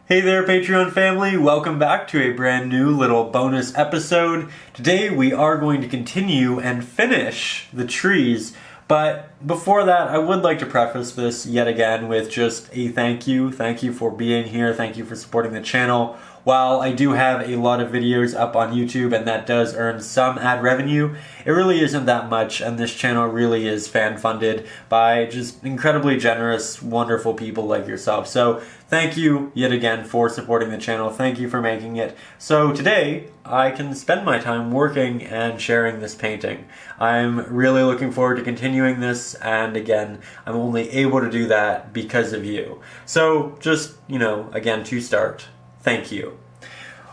Hey there, Patreon family! Welcome back to a brand new little bonus episode. Today we are going to continue and finish the trees, but before that I would like to preface this yet again with just a thank you. Thank you for being here, thank you for supporting the channel. While I do have a lot of videos up on YouTube and that does earn some ad revenue, it really isn't that much, and this channel really is fan funded by just incredibly generous, wonderful people like yourself. So thank you yet again for supporting the channel. Thank you for making it so today I can spend my time working and sharing this painting. I'm really looking forward to continuing this, and again, I'm only able to do that because of you. So just, again, to start, thank you.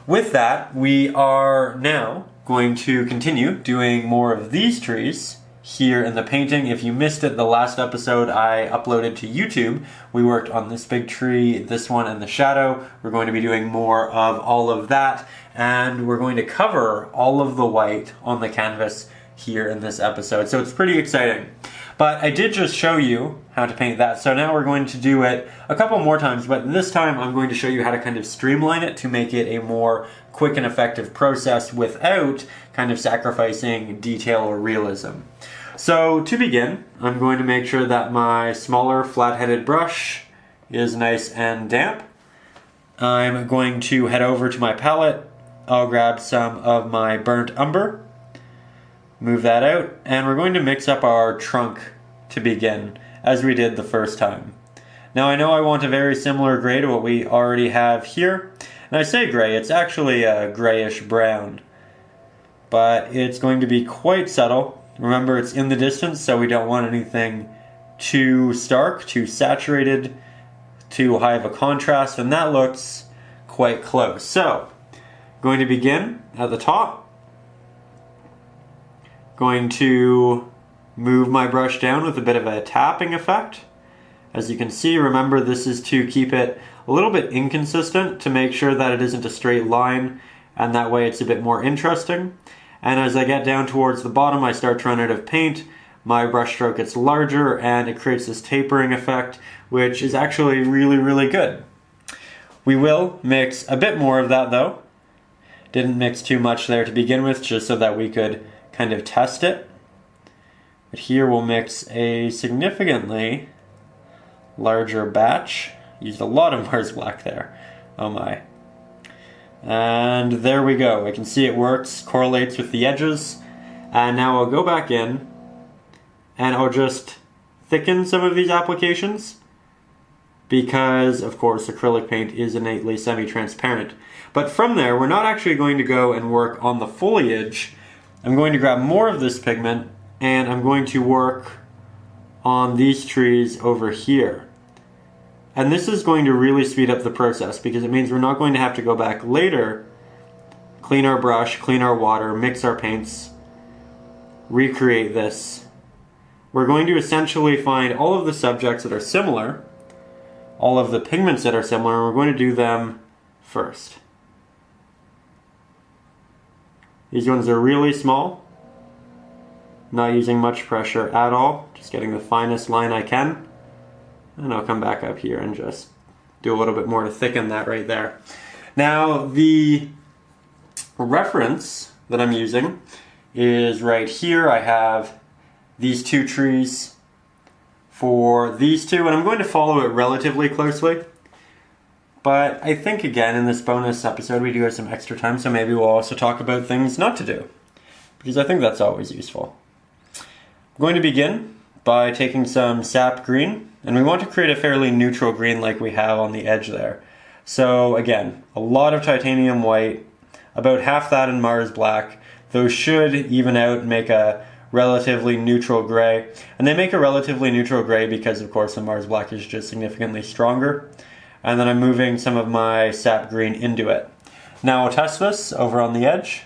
With that, we are now going to continue doing more of these trees here in the painting. If you missed it, the last episode I uploaded to YouTube, we worked on this big tree, this one, and the shadow. We're going to be doing more of all of that, and we're going to cover all of the white on the canvas here in this episode. So it's pretty exciting. But I did just show you how to paint that, so now we're going to do it a couple more times, but this time I'm going to show you how to kind of streamline it to make it a more quick and effective process without kind of sacrificing detail or realism. So to begin, I'm going to make sure that my smaller flat-headed brush is nice and damp. I'm going to head over to my palette. I'll grab some of my burnt umber, move that out, and we're going to mix up our trunk to begin, as we did the first time. Now I know I want a very similar gray to what we already have here, and I say gray, it's actually a grayish brown, but it's going to be quite subtle. Remember, it's in the distance, so we don't want anything too stark, too saturated, too high of a contrast, and that looks quite close. So, going to begin at the top. Going to move my brush down with a bit of a tapping effect. As you can see, remember, this is to keep it a little bit inconsistent to make sure that it isn't a straight line, and that way it's a bit more interesting. And as I get down towards the bottom, I start to run out of paint. My brush stroke gets larger and it creates this tapering effect, which is actually really, really good. We will mix a bit more of that though. Didn't mix too much there to begin with, just so that we could kind of test it. But here we'll mix a significantly larger batch. Used a lot of Mars Black there. Oh my. And there we go. I can see it works, correlates with the edges. And now I'll go back in and I'll just thicken some of these applications, because of course acrylic paint is innately semi-transparent. But from there, we're not actually going to go and work on the foliage. I'm going to grab more of this pigment and I'm going to work on these trees over here. And this is going to really speed up the process, because it means we're not going to have to go back later, clean our brush, clean our water, mix our paints, recreate this. We're going to essentially find all of the subjects that are similar, all of the pigments that are similar, and we're going to do them first. These ones are really small, not using much pressure at all, just getting the finest line I can. And I'll come back up here and just do a little bit more to thicken that right there. Now, the reference that I'm using is right here. I have these two trees for these two, and I'm going to follow it relatively closely. But I think, again, in this bonus episode, we do have some extra time, so maybe we'll also talk about things not to do, because I think that's always useful. I'm going to begin by taking some sap green, and we want to create a fairly neutral green like we have on the edge there. So again, a lot of titanium white, about half that in Mars Black. Those should even out and make a relatively neutral gray. And they make a relatively neutral gray because, of course, the Mars Black is just significantly stronger. And then I'm moving some of my sap green into it. Now I'll test this over on the edge.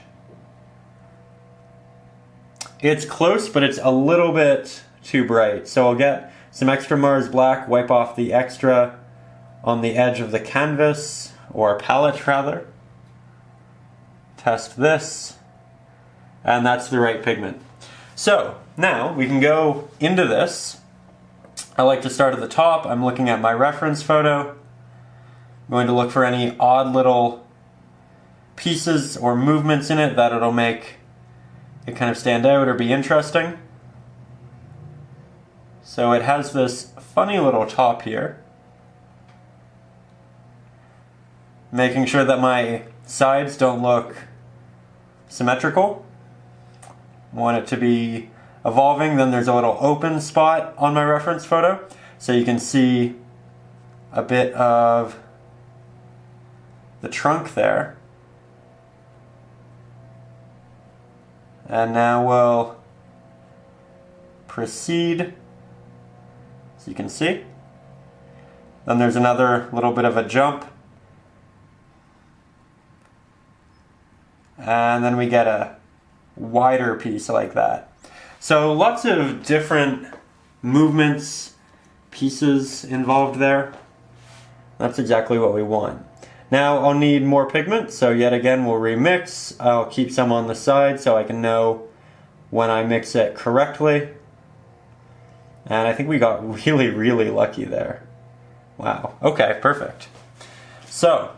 It's close, but it's a little bit too bright. So I'll get some extra Mars Black, wipe off the extra on the edge of the canvas, or palette rather. Test this, and that's the right pigment. So now we can go into this. I like to start at the top. I'm looking at my reference photo. I'm going to look for any odd little pieces or movements in it that it'll make it kind of stand out or be interesting. So it has this funny little top here, making sure that my sides don't look symmetrical. I want it to be evolving. Then there's a little open spot on my reference photo, so you can see a bit of the trunk there. And now we'll proceed, so you can see. Then there's another little bit of a jump. And then we get a wider piece like that. So lots of different movements, pieces involved there. That's exactly what we want. Now I'll need more pigment, so yet again we'll remix. I'll keep some on the side so I can know when I mix it correctly. And I think we got really, really lucky there. Wow, okay, perfect. So,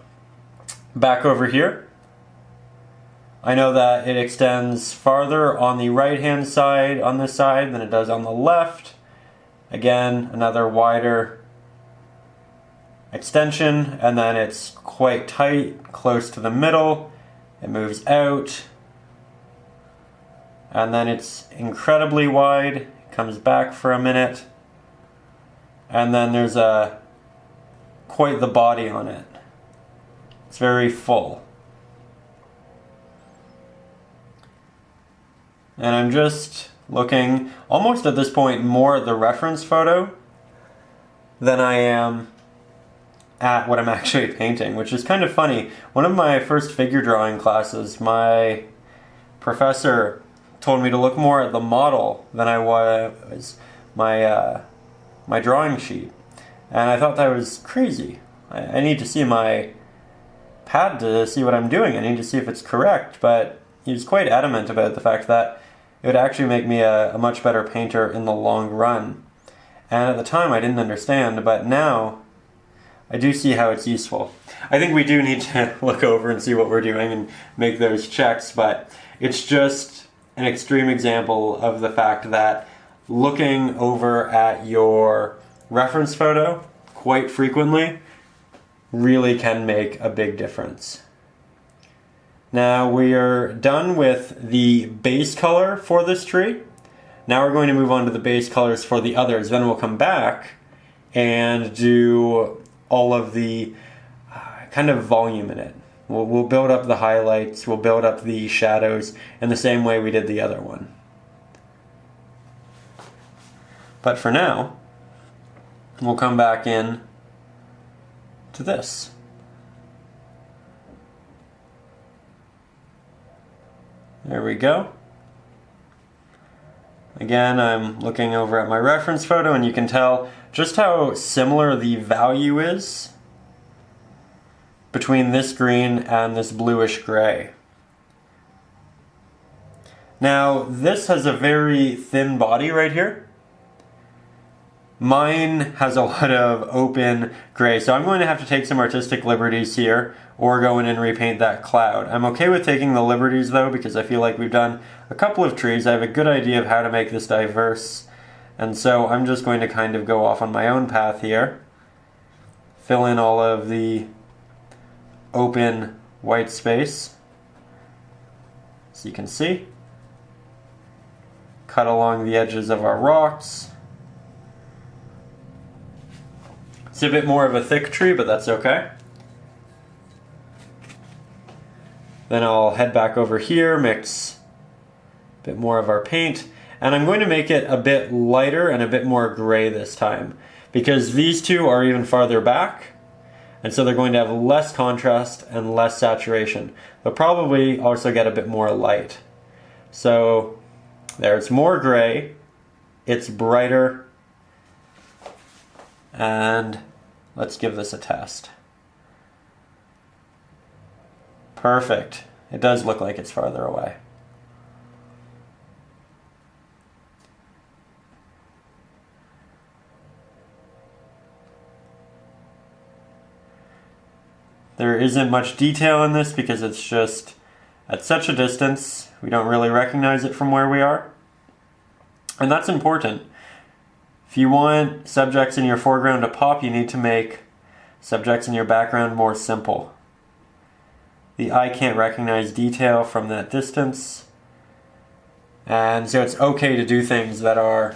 back over here. I know that it extends farther on the right-hand side on this side than it does on the left. Again, another wider extension, and then it's quite tight, close to the middle. It moves out, and then it's incredibly wide. It comes back for a minute, and then there's quite the body on it. It's very full. And I'm just looking, almost at this point, more at the reference photo than I am at what I'm actually painting, which is kind of funny. One of my first figure drawing classes, my professor told me to look more at the model than I was my drawing sheet. And I thought that was crazy. I need to see my pad to see what I'm doing. I need to see if it's correct, but he was quite adamant about the fact that it would actually make me a much better painter in the long run. And at the time I didn't understand, but now I do see how it's useful. I think we do need to look over and see what we're doing and make those checks, but it's just an extreme example of the fact that looking over at your reference photo quite frequently really can make a big difference. Now we are done with the base color for this tree. Now we're going to move on to the base colors for the others. Then we'll come back and do all of the kind of volume in it. We'll build up the highlights, we'll build up the shadows in the same way we did the other one. But for now, we'll come back in to this. There we go. Again, I'm looking over at my reference photo and you can tell just how similar the value is between this green and this bluish gray. Now, this has a very thin body right here. Mine has a lot of open gray, so I'm going to have to take some artistic liberties here or go in and repaint that cloud. I'm okay with taking the liberties though, because I feel like we've done a couple of trees. I have a good idea of how to make this diverse, and so I'm just going to kind of go off on my own path here. Fill in all of the open white space, so you can see. Cut along the edges of our rocks. It's a bit more of a thick tree, but that's okay. Then I'll head back over here, mix a bit more of our paint, and I'm going to make it a bit lighter and a bit more gray this time, because these two are even farther back, and so they're going to have less contrast and less saturation. They'll probably also get a bit more light. So there's more gray, it's brighter, and let's give this a test. Perfect. It does look like it's farther away. There isn't much detail in this because it's just at such a distance, we don't really recognize it from where we are. And that's important. If you want subjects in your foreground to pop, you need to make subjects in your background more simple. The eye can't recognize detail from that distance. And so it's okay to do things that are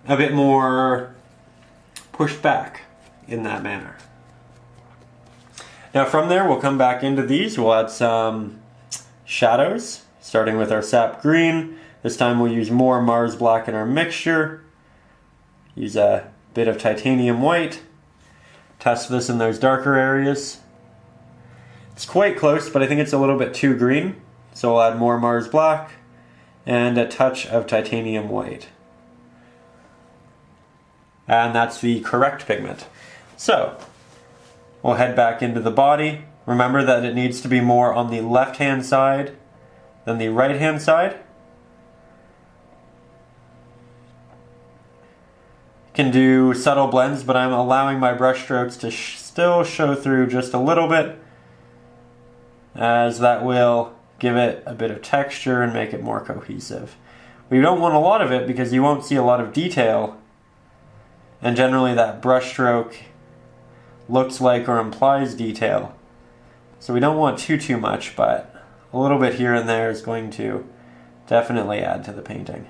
a bit more pushed back in that manner. Now from there, we'll come back into these. We'll add some shadows, starting with our sap green. This time we'll use more Mars black in our mixture. Use a bit of titanium white. Test this in those darker areas. It's quite close, but I think it's a little bit too green. So we'll add more Mars black and a touch of titanium white. And that's the correct pigment. So we'll head back into the body. Remember that it needs to be more on the left-hand side than the right-hand side. Can do subtle blends, but I'm allowing my brush strokes to still show through just a little bit, as that will give it a bit of texture and make it more cohesive. We don't want a lot of it because you won't see a lot of detail, and generally that brush stroke looks like or implies detail. So we don't want too much, but a little bit here and there is going to definitely add to the painting.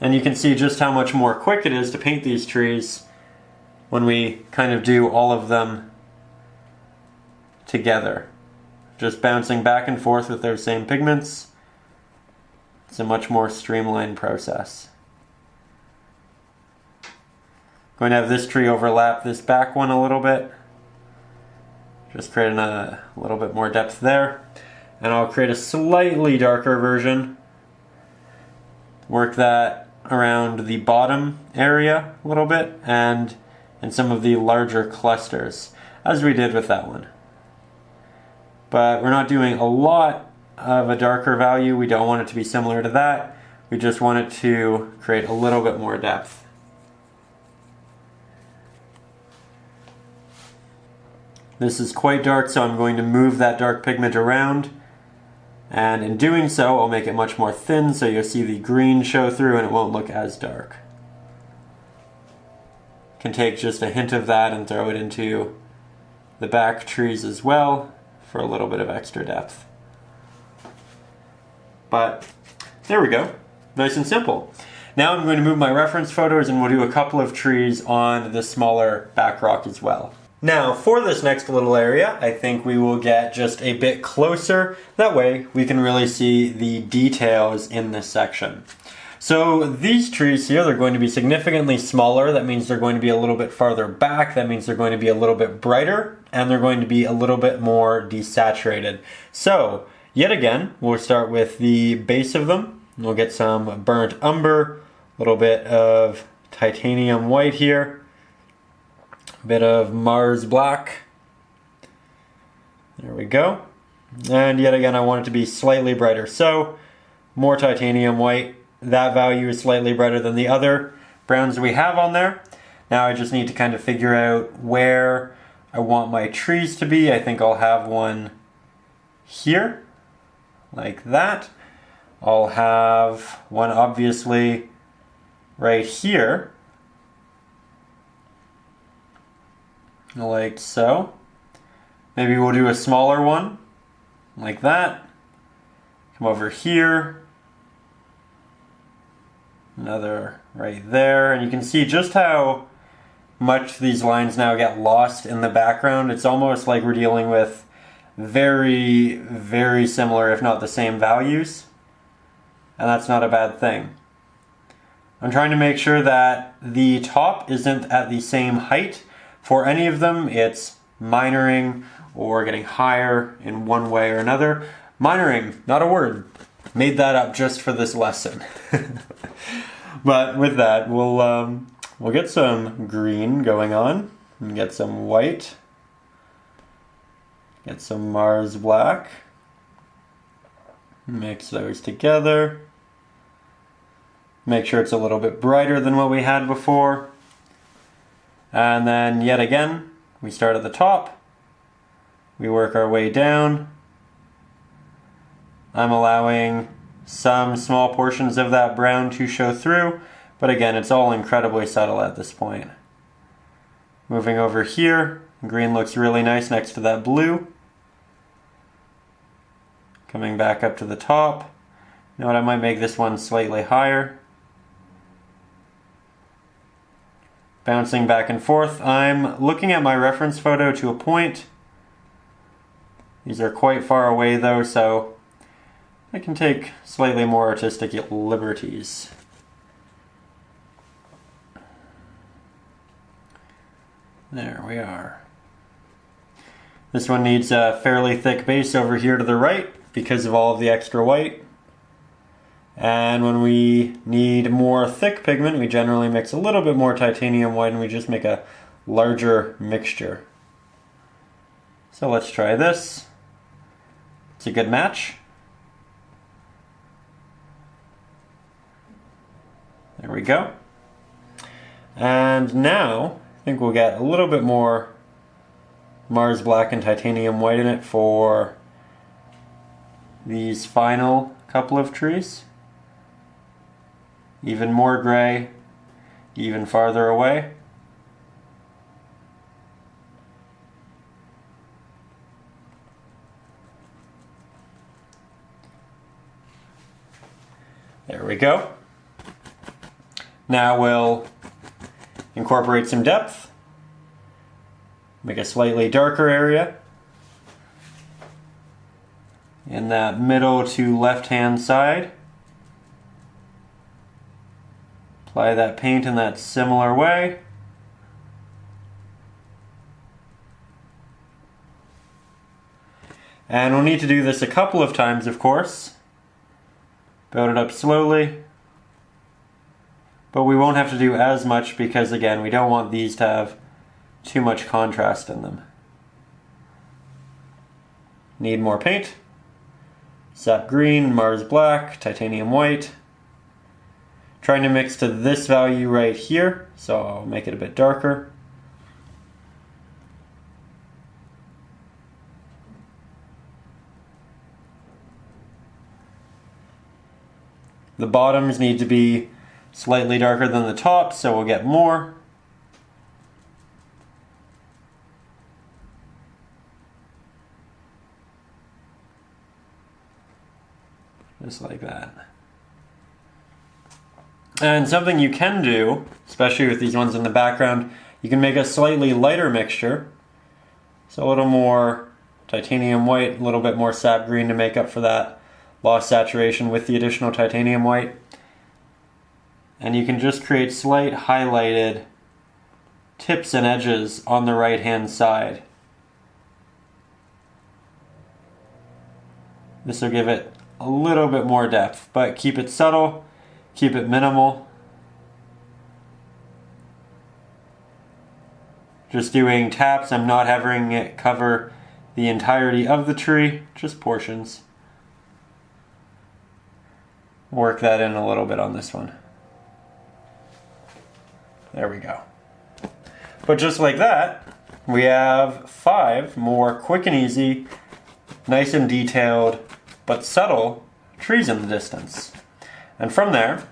And you can see just how much more quick it is to paint these trees when we kind of do all of them together. Just bouncing back and forth with those same pigments. It's a much more streamlined process. Going to have this tree overlap this back one a little bit. Just creating a little bit more depth there. And I'll create a slightly darker version. Work that around the bottom area a little bit and in some of the larger clusters, as we did with that one. But we're not doing a lot of a darker value. We don't want it to be similar to that. We just want it to create a little bit more depth. This is quite dark, so I'm going to move that dark pigment around. And in doing so, I'll make it much more thin, so you'll see the green show through and it won't look as dark. Can take just a hint of that and throw it into the back trees as well for a little bit of extra depth. But there we go, nice and simple. Now I'm going to move my reference photos and we'll do a couple of trees on the smaller back rock as well. Now for this next little area, I think we will get just a bit closer. That way we can really see the details in this section. So these trees here, they're going to be significantly smaller. That means they're going to be a little bit farther back. That means they're going to be a little bit brighter and they're going to be a little bit more desaturated. So yet again, we'll start with the base of them. We'll get some burnt umber, a little bit of titanium white here. A bit of Mars black. There we go. And yet again, I want it to be slightly brighter. So more titanium white. That value is slightly brighter than the other browns we have on there. Now I just need to kind of figure out where I want my trees to be. I think I'll have one here, like that. I'll have one obviously right here, like so. Maybe we'll do a smaller one, like that. Come over here. Another right there. And you can see just how much these lines now get lost in the background. It's almost like we're dealing with very, very similar, if not the same values. And that's not a bad thing. I'm trying to make sure that the top isn't at the same height. For any of them, it's minoring or getting higher in one way or another. Minoring, not a word. Made that up just for this lesson. But with that, we'll get some green going on and get some white. Get some Mars black. Mix those together. Make sure it's a little bit brighter than what we had before. And then yet again, we start at the top, we work our way down. I'm allowing some small portions of that brown to show through, but again, it's all incredibly subtle at this point. Moving over here, green looks really nice next to that blue. Coming back up to the top. You know what, I might make this one slightly higher. Bouncing back and forth. I'm looking at my reference photo to a point. These are quite far away though, so I can take slightly more artistic liberties. There we are. This one needs a fairly thick base over here to the right because of all of the extra white. And when we need more thick pigment, we generally mix a little bit more titanium white and we just make a larger mixture. So let's try this. It's a good match. There we go. And now, I think we'll get a little bit more Mars Black and titanium white in it for these final couple of trees. Even more gray, even farther away. There we go. Now we'll incorporate some depth. Make a slightly darker area in that middle to left-hand side. Apply that paint in that similar way. And we'll need to do this a couple of times, of course. Build it up slowly. But we won't have to do as much because, again, we don't want these to have too much contrast in them. Need more paint. Sap green, Mars Black, titanium white. Trying to mix to this value right here, so I'll make it a bit darker. The bottoms need to be slightly darker than the top, so we'll get more. Just like that. And something you can do, especially with these ones in the background, you can make a slightly lighter mixture. So a little more titanium white, a little bit more sap green to make up for that lost saturation with the additional titanium white. And you can just create slight highlighted tips and edges on the right hand side. This will give it a little bit more depth, but keep it subtle. Keep it minimal. Just doing taps, I'm not having it cover the entirety of the tree, just portions. Work that in a little bit on this one. There we go. But just like that, we have 5 more quick and easy, nice and detailed, but subtle trees in the distance. And from there,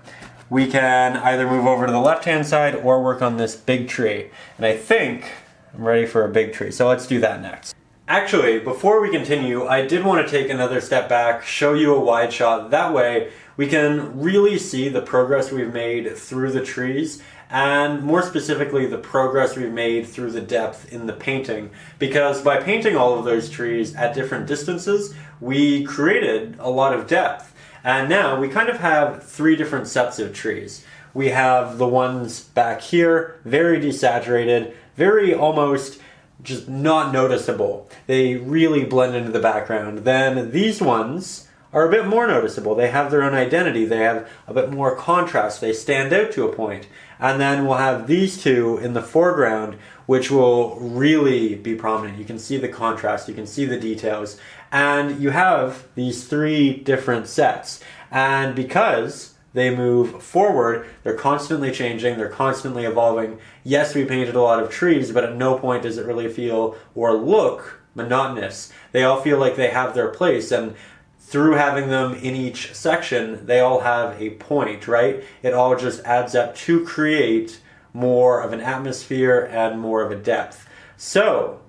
we can either move over to the left-hand side or work on this big tree. And I think I'm ready for a big tree, so let's do that next. Actually, before we continue, I did want to take another step back, show you a wide shot. That way, we can really see the progress we've made through the trees, and more specifically, the progress we've made through the depth in the painting. Because by painting all of those trees at different distances, we created a lot of depth. And now we kind of have 3 different sets of trees. We have the ones back here, very desaturated, very almost just not noticeable. They really blend into the background. Then these ones are a bit more noticeable. They have their own identity. They have a bit more contrast. They stand out to a point. And then we'll have these 2 in the foreground, which will really be prominent. You can see the contrast, you can see the details, and you have these 3 different sets. And because they move forward. They're constantly changing, they're constantly evolving. Yes, we painted a lot of trees, but at no point does it really feel or look monotonous. They all feel like they have their place, and through having them in each section, they all have a point, right? It all just adds up to create more of an atmosphere and more of a depth. So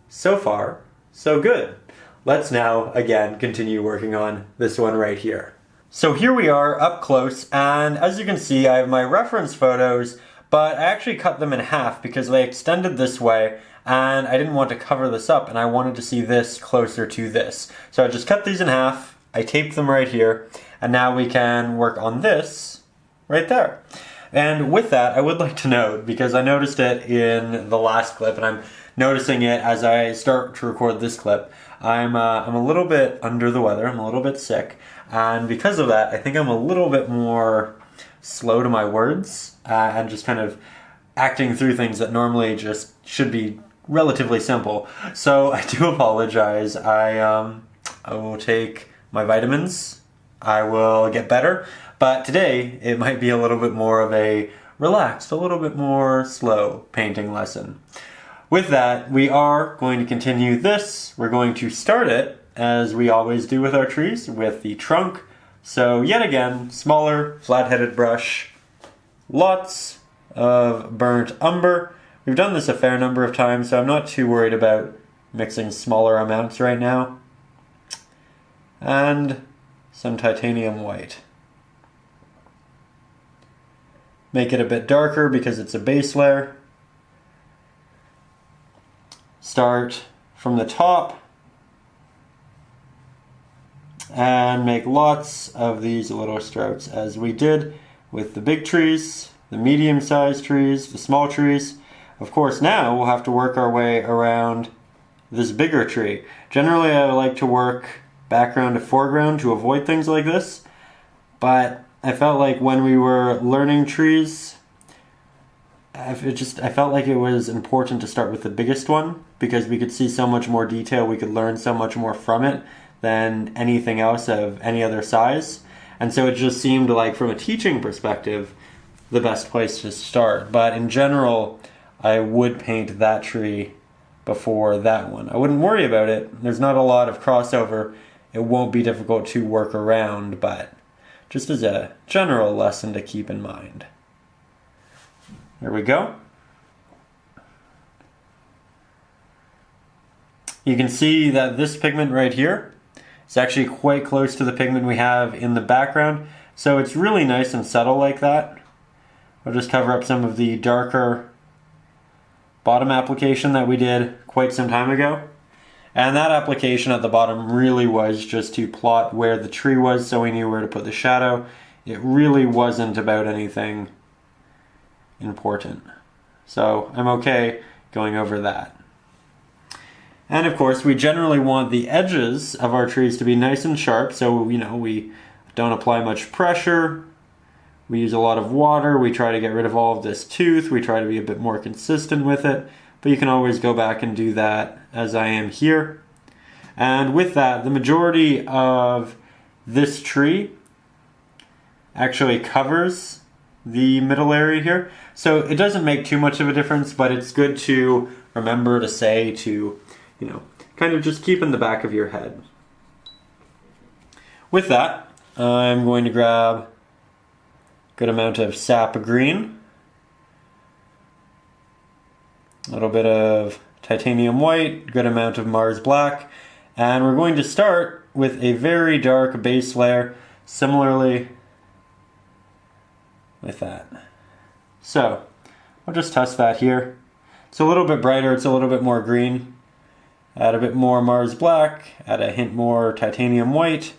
far, so good. Let's now, again, continue working on this one right here. So here we are up close, and as you can see, I have my reference photos, but I actually cut them in half because they extended this way, and I didn't want to cover this up, and I wanted to see this closer to this. So I just cut these in half, I taped them right here, and now we can work on this right there. And with that, I would like to note, because I noticed it in the last clip, and I'm noticing it as I start to record this clip, I'm a little bit under the weather, I'm a little bit sick, and because of that, I think I'm a little bit more slow to my words, and just kind of acting through things that normally just should be relatively simple. So I do apologize. I will take my vitamins, I will get better, but today it might be a little bit more of a relaxed, a little bit more slow painting lesson. With that, we are going to continue this. We're going to start it, as we always do with our trees, with the trunk. So yet again, smaller, flat-headed brush, lots of burnt umber. We've done this a fair number of times, so I'm not too worried about mixing smaller amounts right now. And some titanium white. Make it a bit darker because it's a base layer. Start from the top and make lots of these little strokes, as we did with the big trees, the medium-sized trees, the small trees. Of course, now we'll have to work our way around this bigger tree. Generally, I like to work background to foreground to avoid things like this, but I felt like when we were learning trees, I felt like it was important to start with the biggest one, because we could see so much more detail, we could learn so much more from it than anything else of any other size. And so it just seemed like, from a teaching perspective, the best place to start. But in general, I would paint that tree before that one. I wouldn't worry about it. There's not a lot of crossover. It won't be difficult to work around, but just as a general lesson to keep in mind. There we go. You can see that this pigment right here is actually quite close to the pigment we have in the background, so it's really nice and subtle like that. I'll just cover up some of the darker bottom application that we did quite some time ago. And that application at the bottom really was just to plot where the tree was so we knew where to put the shadow. It really wasn't about anything important. So I'm okay going over that. And of course, we generally want the edges of our trees to be nice and sharp, so we don't apply much pressure. We use a lot of water. We try to get rid of all of this tooth. We try to be a bit more consistent with it, but you can always go back and do that, as I am here. And with that, the majority of this tree actually covers the middle area here. So it doesn't make too much of a difference, but it's good to remember to say to, kind of just keep in the back of your head. With that, I'm going to grab a good amount of sap green, a little bit of titanium white, good amount of Mars black, and we're going to start with a very dark base layer, similarly with that. So I'll just test that here. It's a little bit brighter, it's a little bit more green. Add a bit more Mars black, add a hint more titanium white,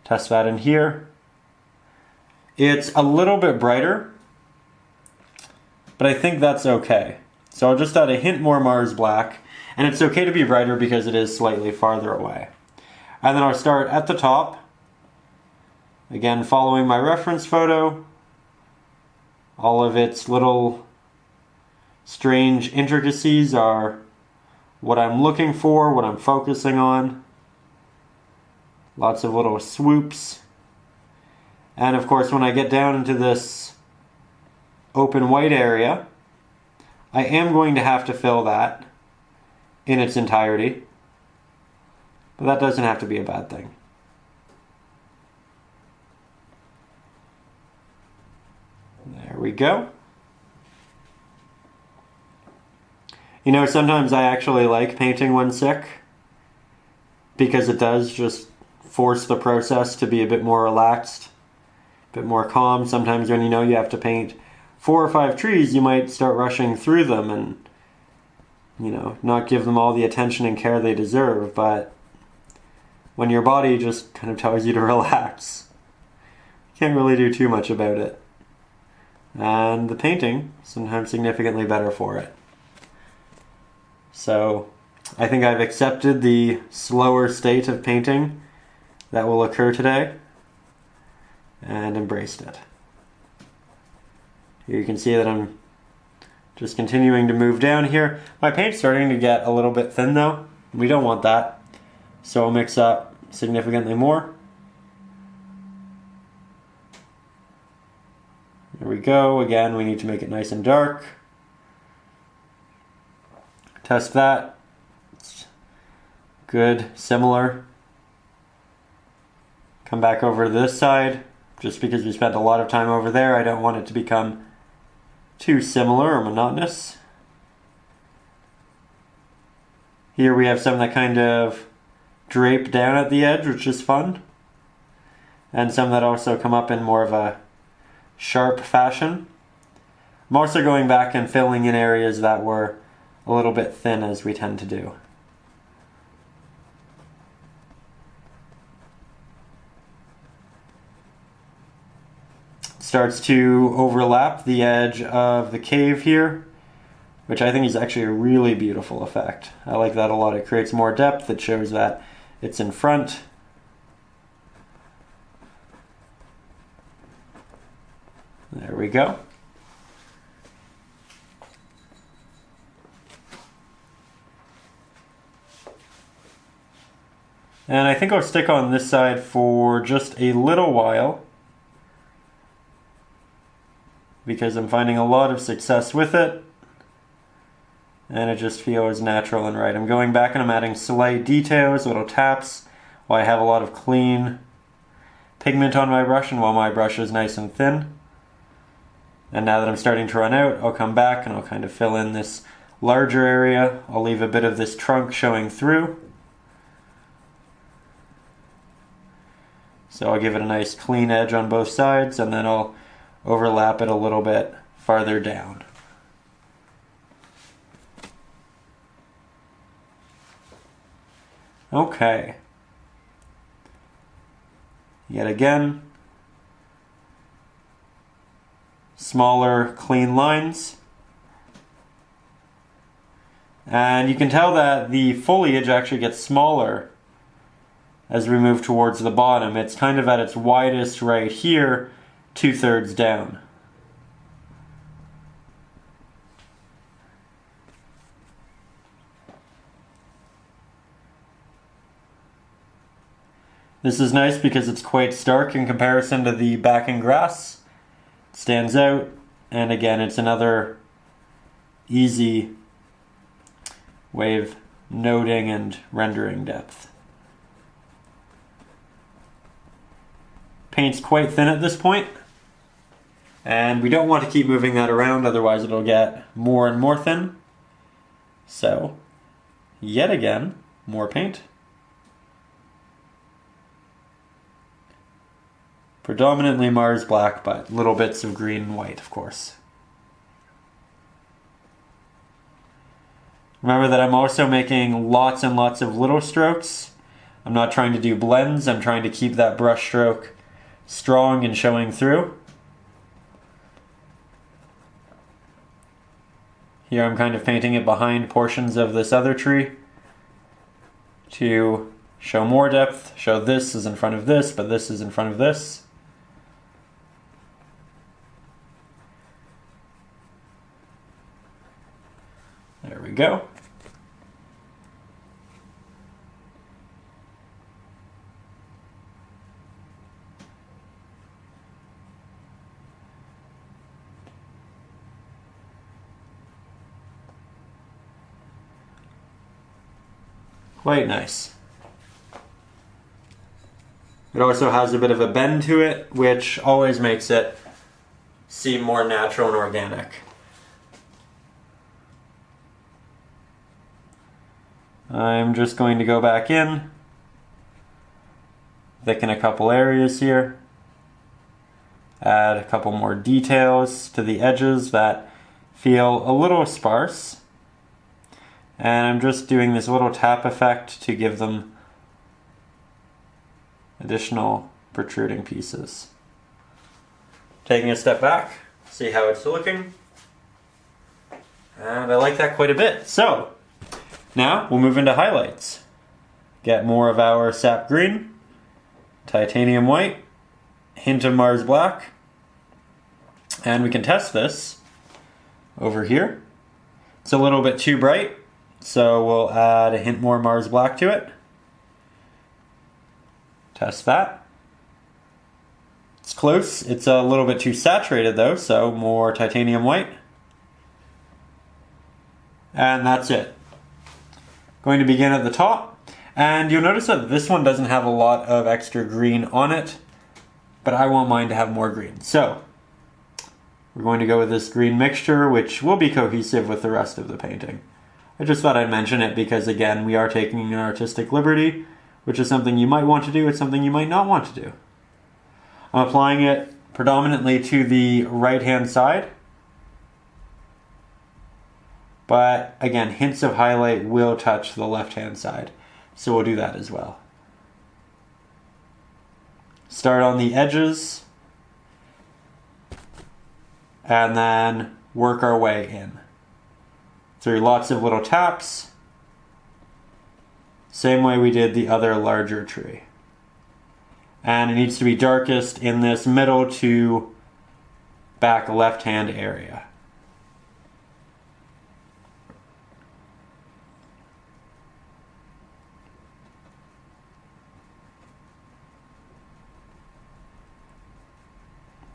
test that in here. It's a little bit brighter, but I think that's okay. So I'll just add a hint more Mars black, and it's okay to be brighter because it is slightly farther away. And then I'll start at the top, again following my reference photo. All of its little strange intricacies are what I'm looking for, what I'm focusing on. Lots of little swoops. And of course, when I get down into this open white area, I am going to have to fill that in its entirety. But that doesn't have to be a bad thing. There we go. You know, sometimes I actually like painting when sick because it does just force the process to be a bit more relaxed, a bit more calm. Sometimes when you know you have to paint 4 or 5 trees, you might start rushing through them and, you know, not give them all the attention and care they deserve. But when your body just kind of tells you to relax, you can't really do too much about it. And the painting is sometimes significantly better for it. So I think I've accepted the slower state of painting that will occur today and embraced it. Here you can see that I'm just continuing to move down here. My paint's starting to get a little bit thin though. We don't want that. So I'll mix up significantly more. There we go. Again, we need to make it nice and dark. Test that. It's good, similar. Come back over to this side. Just because we spent a lot of time over there, I don't want it to become too similar or monotonous. Here we have some that kind of drape down at the edge, which is fun. And some that also come up in more of a sharp fashion. I'm also going back and filling in areas that were a little bit thin, as we tend to do. Starts to overlap the edge of the cave here, which I think is actually a really beautiful effect. I like that a lot. It creates more depth. It shows that it's in front. There we go. And I think I'll stick on this side for just a little while because I'm finding a lot of success with it and it just feels natural and right. I'm going back and I'm adding slight details, little taps, while I have a lot of clean pigment on my brush and while my brush is nice and thin. And now that I'm starting to run out, I'll come back and I'll kind of fill in this larger area. I'll leave a bit of this trunk showing through. So I'll give it a nice clean edge on both sides and then I'll overlap it a little bit farther down. Okay. Yet again, smaller clean lines. And you can tell that the foliage actually gets smaller as we move towards the bottom. It's kind of at its widest right here, 2/3 down. This is nice because it's quite stark in comparison to the backing grass. It stands out, and again, it's another easy way of noting and rendering depth. Paint's quite thin at this point, and we don't want to keep moving that around, otherwise it'll get more and more thin. So, yet again, more paint. Predominantly Mars black, but little bits of green and white, of course. Remember that I'm also making lots and lots of little strokes. I'm not trying to do blends, I'm trying to keep that brush stroke strong and showing through. Here I'm kind of painting it behind portions of this other tree to show more depth, show this is in front of this, but this is in front of this. There we go. Quite nice. It also has a bit of a bend to it, which always makes it seem more natural and organic. I'm just going to go back in, thicken a couple areas here, add a couple more details to the edges that feel a little sparse. And I'm just doing this little tap effect to give them additional protruding pieces. Taking a step back, see how it's looking. And I like that quite a bit. So, now we'll move into highlights. Get more of our sap green, titanium white, hint of Mars black, and we can test this over here. It's a little bit too bright, so we'll add a hint more Mars black to it. Test that. It's close. It's a little bit too saturated though, so more titanium white. And that's it. Going to begin at the top, and you'll notice that this one doesn't have a lot of extra green on it, but I want mine to have more green. So we're going to go with this green mixture, which will be cohesive with the rest of the painting. I just thought I'd mention it because, again, we are taking an artistic liberty, which is something you might want to do, it's something you might not want to do. I'm applying it predominantly to the right-hand side, but again, hints of highlight will touch the left-hand side, so we'll do that as well. Start on the edges, and then work our way in through lots of little taps, same way we did the other larger tree. And it needs to be darkest in this middle to back left-hand area.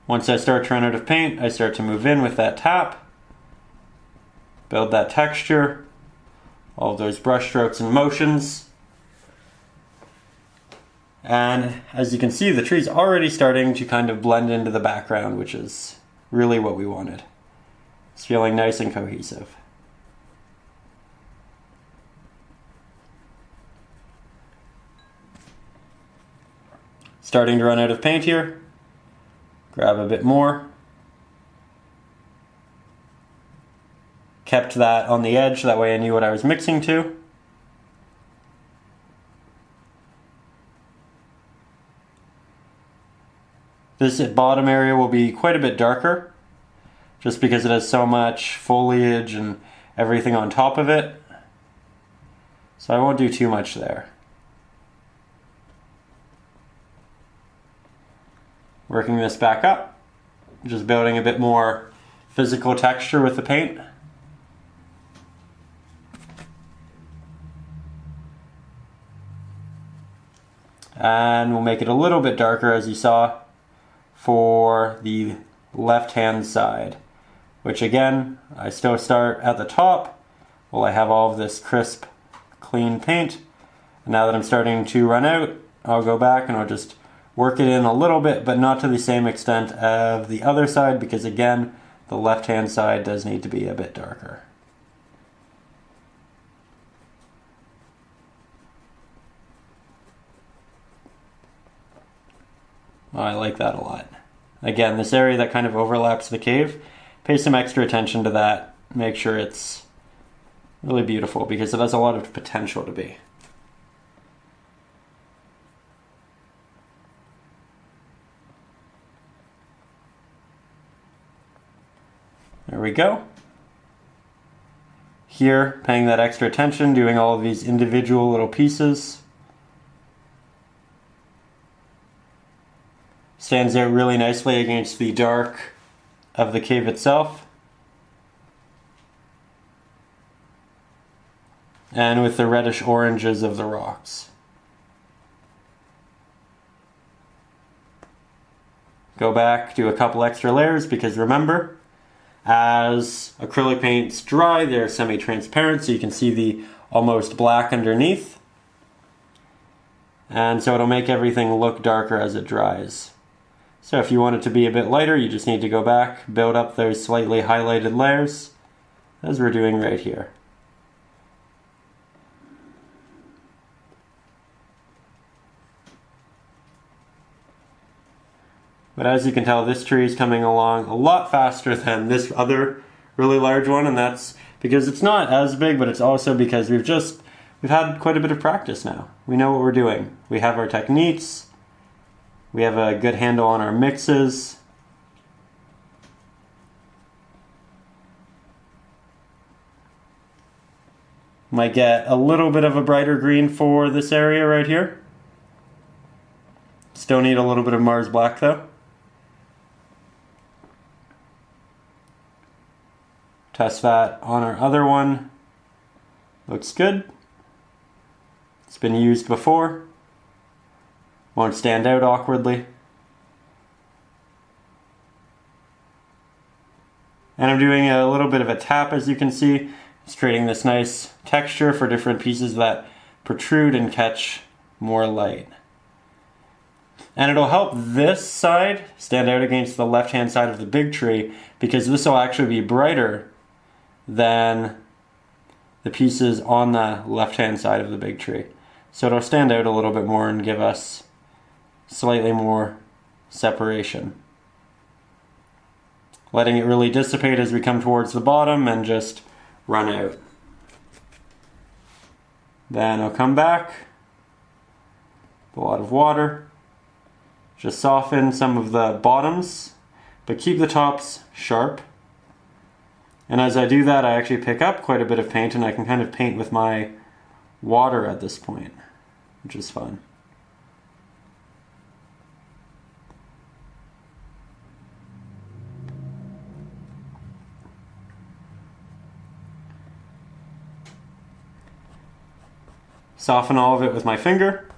Once I start to run out of paint, I start to move in with that tap, build that texture, all of those brush strokes and motions. And as you can see, the tree's already starting to kind of blend into the background, which is really what we wanted. It's feeling nice and cohesive. Starting to run out of paint here. Grab a bit more. Kept that on the edge, that way I knew what I was mixing to. This bottom area will be quite a bit darker, just because it has so much foliage and everything on top of it. So I won't do too much there. Working this back up, just building a bit more physical texture with the paint. And we'll make it a little bit darker, as you saw, for the left-hand side, which again, I still start at the top while I have all of this crisp, clean paint. And now that I'm starting to run out, I'll go back and I'll just work it in a little bit, but not to the same extent of the other side, because again, the left-hand side does need to be a bit darker. Oh, I like that a lot. Again, this area that kind of overlaps the cave, pay some extra attention to that. Make sure it's really beautiful, because it has a lot of potential to be. There we go. Here, paying that extra attention, doing all of these individual little pieces. Stands out really nicely against the dark of the cave itself. And with the reddish oranges of the rocks. Go back, do a couple extra layers, because remember, as acrylic paints dry, they're semi-transparent, so you can see the almost black underneath. and so it'll make everything look darker as it dries. So if you want it to be a bit lighter, you just need to go back, build up those slightly highlighted layers, as we're doing right here. But as you can tell, this tree is coming along a lot faster than this other really large one, and that's because it's not as big, but it's also because we've had quite a bit of practice now. We know what we're doing. We have our techniques. We have a good handle on our mixes. Might get a little bit of a brighter green for this area right here. Still need a little bit of Mars Black though. Test that on our other one. Looks good. It's been used before. Won't stand out awkwardly. And I'm doing a little bit of a tap, as you can see. It's creating this nice texture for different pieces that protrude and catch more light. And it'll help this side stand out against the left-hand side of the big tree, because this will actually be brighter than the pieces on the left-hand side of the big tree. So it'll stand out a little bit more and give us slightly more separation. Letting it really dissipate as we come towards the bottom and just run out. Then I'll come back, a lot of water, just soften some of the bottoms, but keep the tops sharp. And as I do that, I actually pick up quite a bit of paint, and I can kind of paint with my water at this point, which is fun. Soften all of it with my finger.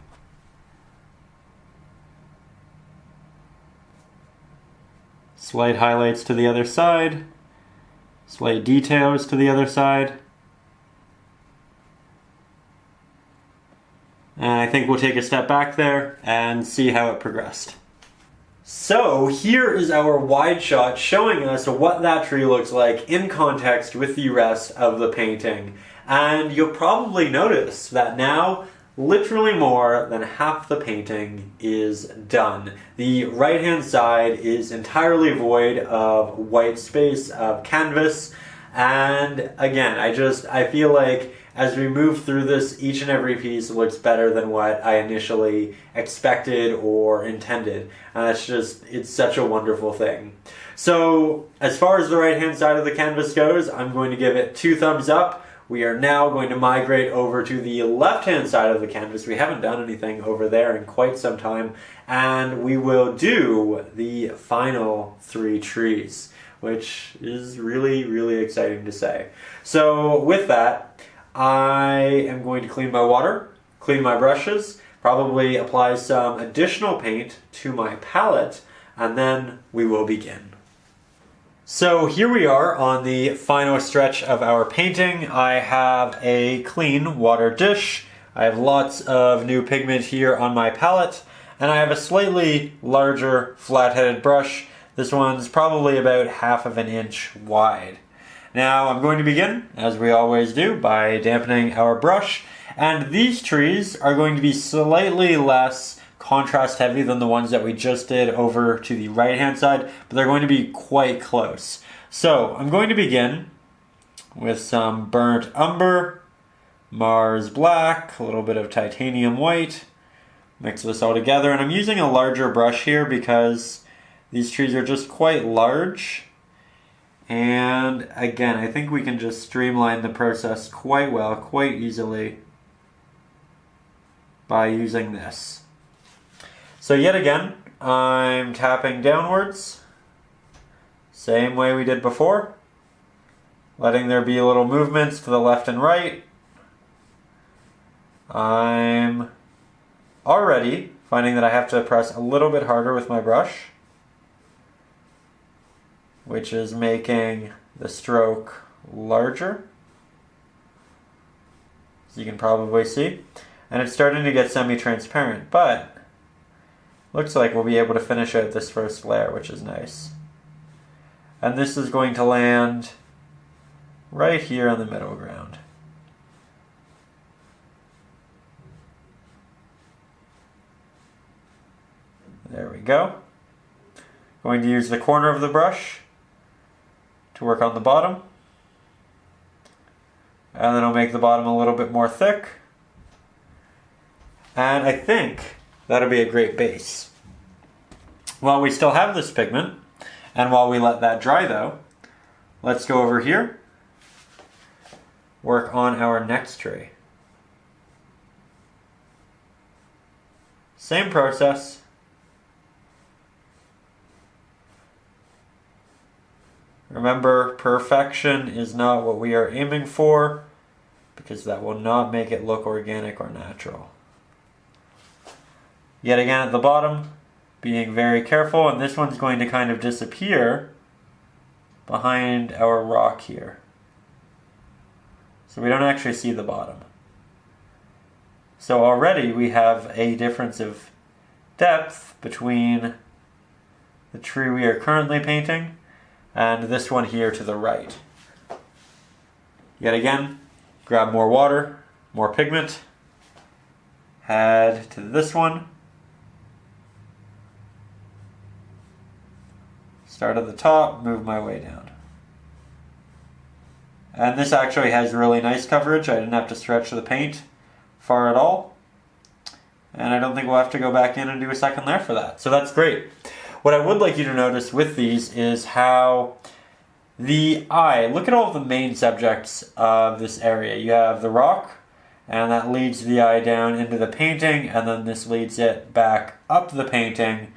Slight highlights to the other side. Slight details to the other side. And I think we'll take a step back there and see how it progressed. So here is our wide shot showing us what that tree looks like in context with the rest of the painting. And you'll probably notice that now literally more than half the painting is done. The right hand side is entirely void of white space, of canvas, and again, I feel like as we move through this, each and every piece looks better than what I initially expected or intended. And it's such a wonderful thing. So as far as the right hand side of the canvas goes, I'm going to give it 2 thumbs up. We are now going to migrate over to the left-hand side of the canvas. We haven't done anything over there in quite some time, and we will do the final 3 trees, which is really, really exciting to say. So with that, I am going to clean my water, clean my brushes, probably apply some additional paint to my palette, and then we will begin. So here we are on the final stretch of our painting. I have a clean water dish. I have lots of new pigment here on my palette, and I have a slightly larger flat-headed brush. This one's probably about 1/2 inch wide. Now I'm going to begin, as we always do, by dampening our brush, and these trees are going to be slightly less contrast heavy than the ones that we just did over to the right hand side, but they're going to be quite close. So I'm going to begin with some burnt umber, Mars Black, a little bit of titanium white, mix this all together, and I'm using a larger brush here because these trees are just quite large, and again I think we can just streamline the process quite well, quite easily by using this. So yet again, I'm tapping downwards, same way we did before, letting there be little movements to the left and right. I'm already finding that I have to press a little bit harder with my brush, which is making the stroke larger, as you can probably see. and it's starting to get semi-transparent, but looks like we'll be able to finish out this first layer, which is nice. And this is going to land right here on the middle ground. There we go. Going to use the corner of the brush to work on the bottom. And then I'll make the bottom a little bit more thick. And I think that'll be a great base. While we still have this pigment, and while we let that dry though, let's go over here, work on our next tree. Same process. Remember, perfection is not what we are aiming for, because that will not make it look organic or natural. Yet again at the bottom, being very careful, and this one's going to kind of disappear behind our rock here. So we don't actually see the bottom. So already we have a difference of depth between the tree we are currently painting and this one here to the right. Yet again, grab more water, more pigment, add to this one. Start at the top, move my way down. And this actually has really nice coverage. I didn't have to stretch the paint far at all. And I don't think we'll have to go back in and do a second layer for that. So that's great. What I would like you to notice with these is how the eye, look at all the main subjects of this area. You have the rock, and that leads the eye down into the painting, and then this leads it back up the painting,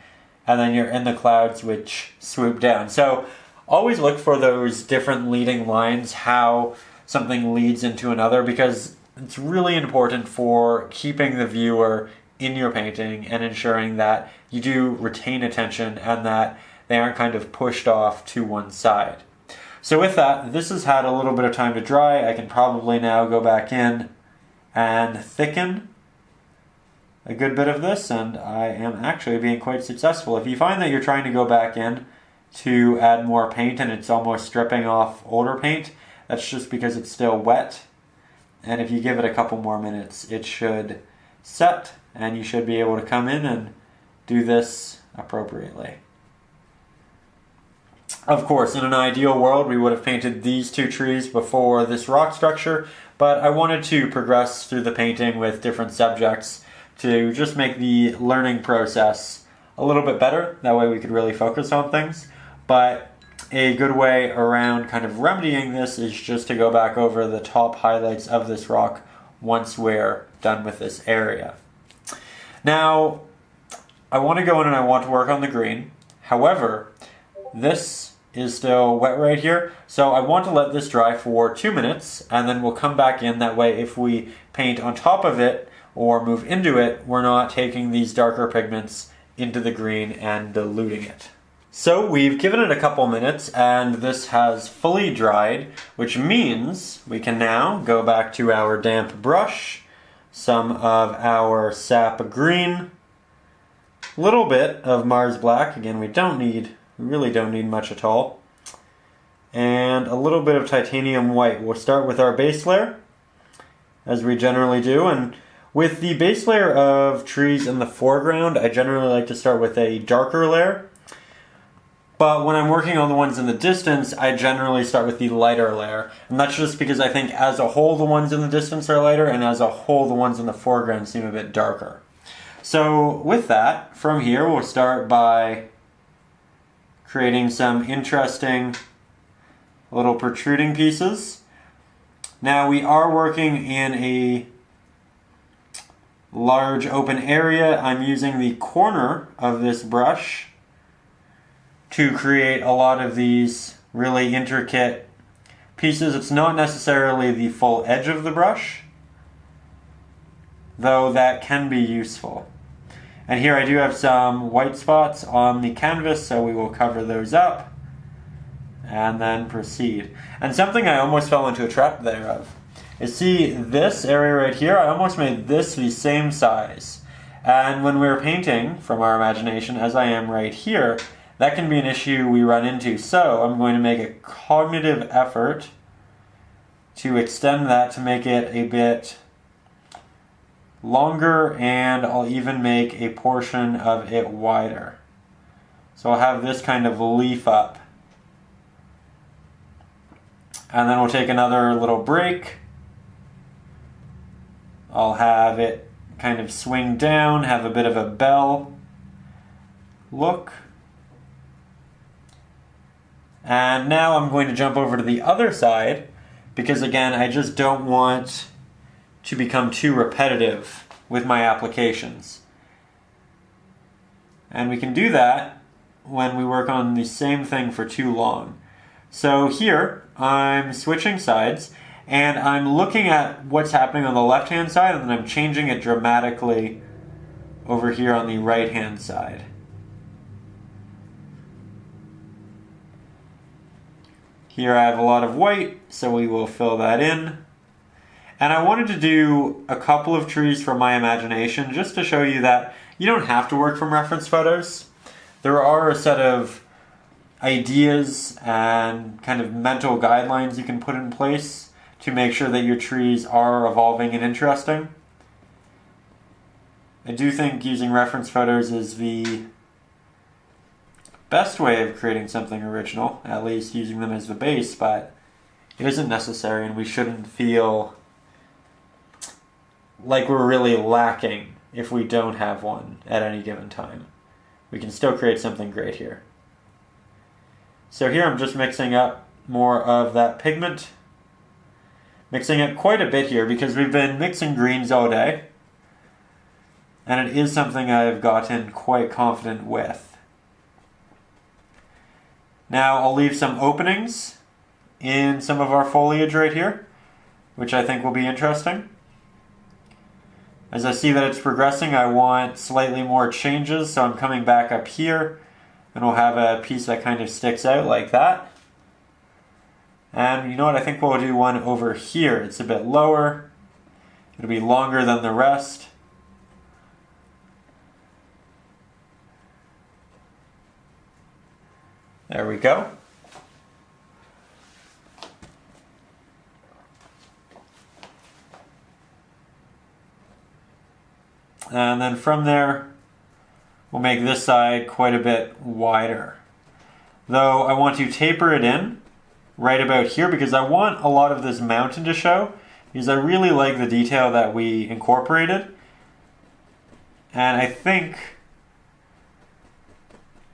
and then you're in the clouds which swoop down. So always look for those different leading lines, how something leads into another, because it's really important for keeping the viewer in your painting and ensuring that you do retain attention and that they aren't kind of pushed off to one side. So with that, this has had a little bit of time to dry. I can probably now go back in and thicken a good bit of this, and I am actually being quite successful. If you find that you're trying to go back in to add more paint and it's almost stripping off older paint, that's just because it's still wet. And if you give it a couple more minutes, it should set, and you should be able to come in and do this appropriately. Of course, in an ideal world, we would have painted these two trees before this rock structure, but I wanted to progress through the painting with different subjects to just make the learning process a little bit better. That way we could really focus on things. But a good way around kind of remedying this is just to go back over the top highlights of this rock once we're done with this area. Now, I want to go in and I want to work on the green. However, this is still wet right here, so I want to let this dry for 2 minutes, and then we'll come back in. That way, if we paint on top of it or move into it, we're not taking these darker pigments into the green and diluting it. So we've given it a couple minutes, and this has fully dried, which means we can now go back to our damp brush, some of our sap green, a little bit of Mars black. Again, we really don't need much at all, and a little bit of titanium white. We'll start with our base layer, as we generally do, and with the base layer of trees in the foreground, I generally like to start with a darker layer. But when I'm working on the ones in the distance, I generally start with the lighter layer. And that's just because I think as a whole the ones in the distance are lighter, and as a whole the ones in the foreground seem a bit darker. So with that, from here we'll start by creating some interesting little protruding pieces. Now we are working in a large open area. I'm using the corner of this brush to create a lot of these really intricate pieces. It's not necessarily the full edge of the brush, though that can be useful. And here I do have some white spots on the canvas, so we will cover those up and then proceed. And something I almost fell into a trap there of You see this area right here, I almost made this the same size. And when we're painting from our imagination, as I am right here, that can be an issue we run into. So I'm going to make a cognitive effort to extend that to make it a bit longer, and I'll even make a portion of it wider. So I'll have this kind of leaf up. And then we'll take another little break. I'll have it kind of swing down, have a bit of a bell look. And now I'm going to jump over to the other side, because again, I just don't want to become too repetitive with my applications. And we can do that when we work on the same thing for too long. So here, I'm switching sides, and I'm looking at what's happening on the left-hand side, and then I'm changing it dramatically over here on the right-hand side. Here I have a lot of white, so we will fill that in. And I wanted to do a couple of trees from my imagination just to show you that you don't have to work from reference photos. There are a set of ideas and kind of mental guidelines you can put in place to make sure that your trees are evolving and interesting. I do think using reference photos is the best way of creating something original, at least using them as the base, but it isn't necessary, and we shouldn't feel like we're really lacking if we don't have one at any given time. We can still create something great here. So here I'm just mixing up more of that pigment. Mixing it quite a bit here because we've been mixing greens all day. And it is something I've gotten quite confident with. Now I'll leave some openings in some of our foliage right here, which I think will be interesting. As I see that it's progressing, I want slightly more changes, so I'm coming back up here, and we'll have a piece that kind of sticks out like that. And you know what, I think we'll do one over here. It's a bit lower. It'll be longer than the rest. There we go. And then from there, we'll make this side quite a bit wider. Though I want to taper it in right about here because I want a lot of this mountain to show, because I really like the detail that we incorporated. And I think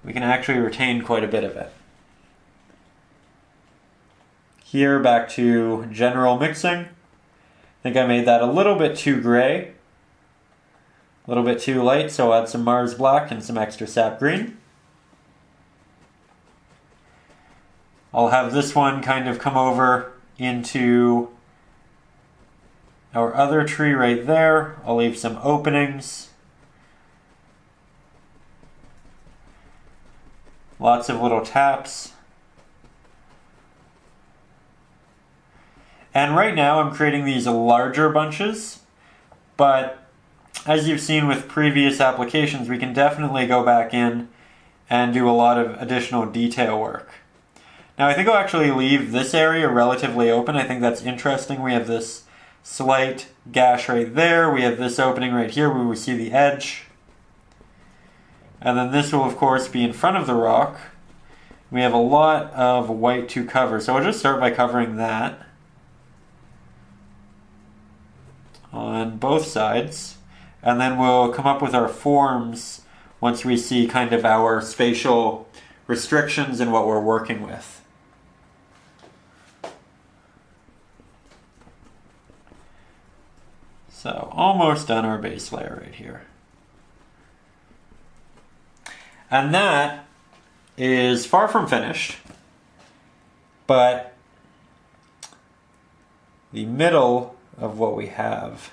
we can actually retain quite a bit of it. Here, back to general mixing. I think I made that a little bit too gray. A little bit too light, so I'll add some Mars Black and some extra sap green. I'll have this one kind of come over into our other tree right there. I'll leave some openings. Lots of little taps. And right now I'm creating these larger bunches, but as you've seen with previous applications, we can definitely go back in and do a lot of additional detail work. Now I think I'll actually leave this area relatively open. I think that's interesting. We have this slight gash right there. We have this opening right here where we see the edge. And then this will of course be in front of the rock. We have a lot of white to cover, so I'll just start by covering that on both sides. And then we'll come up with our forms once we see kind of our spatial restrictions and what we're working with. So almost done our base layer right here. And that is far from finished, but the middle of what we have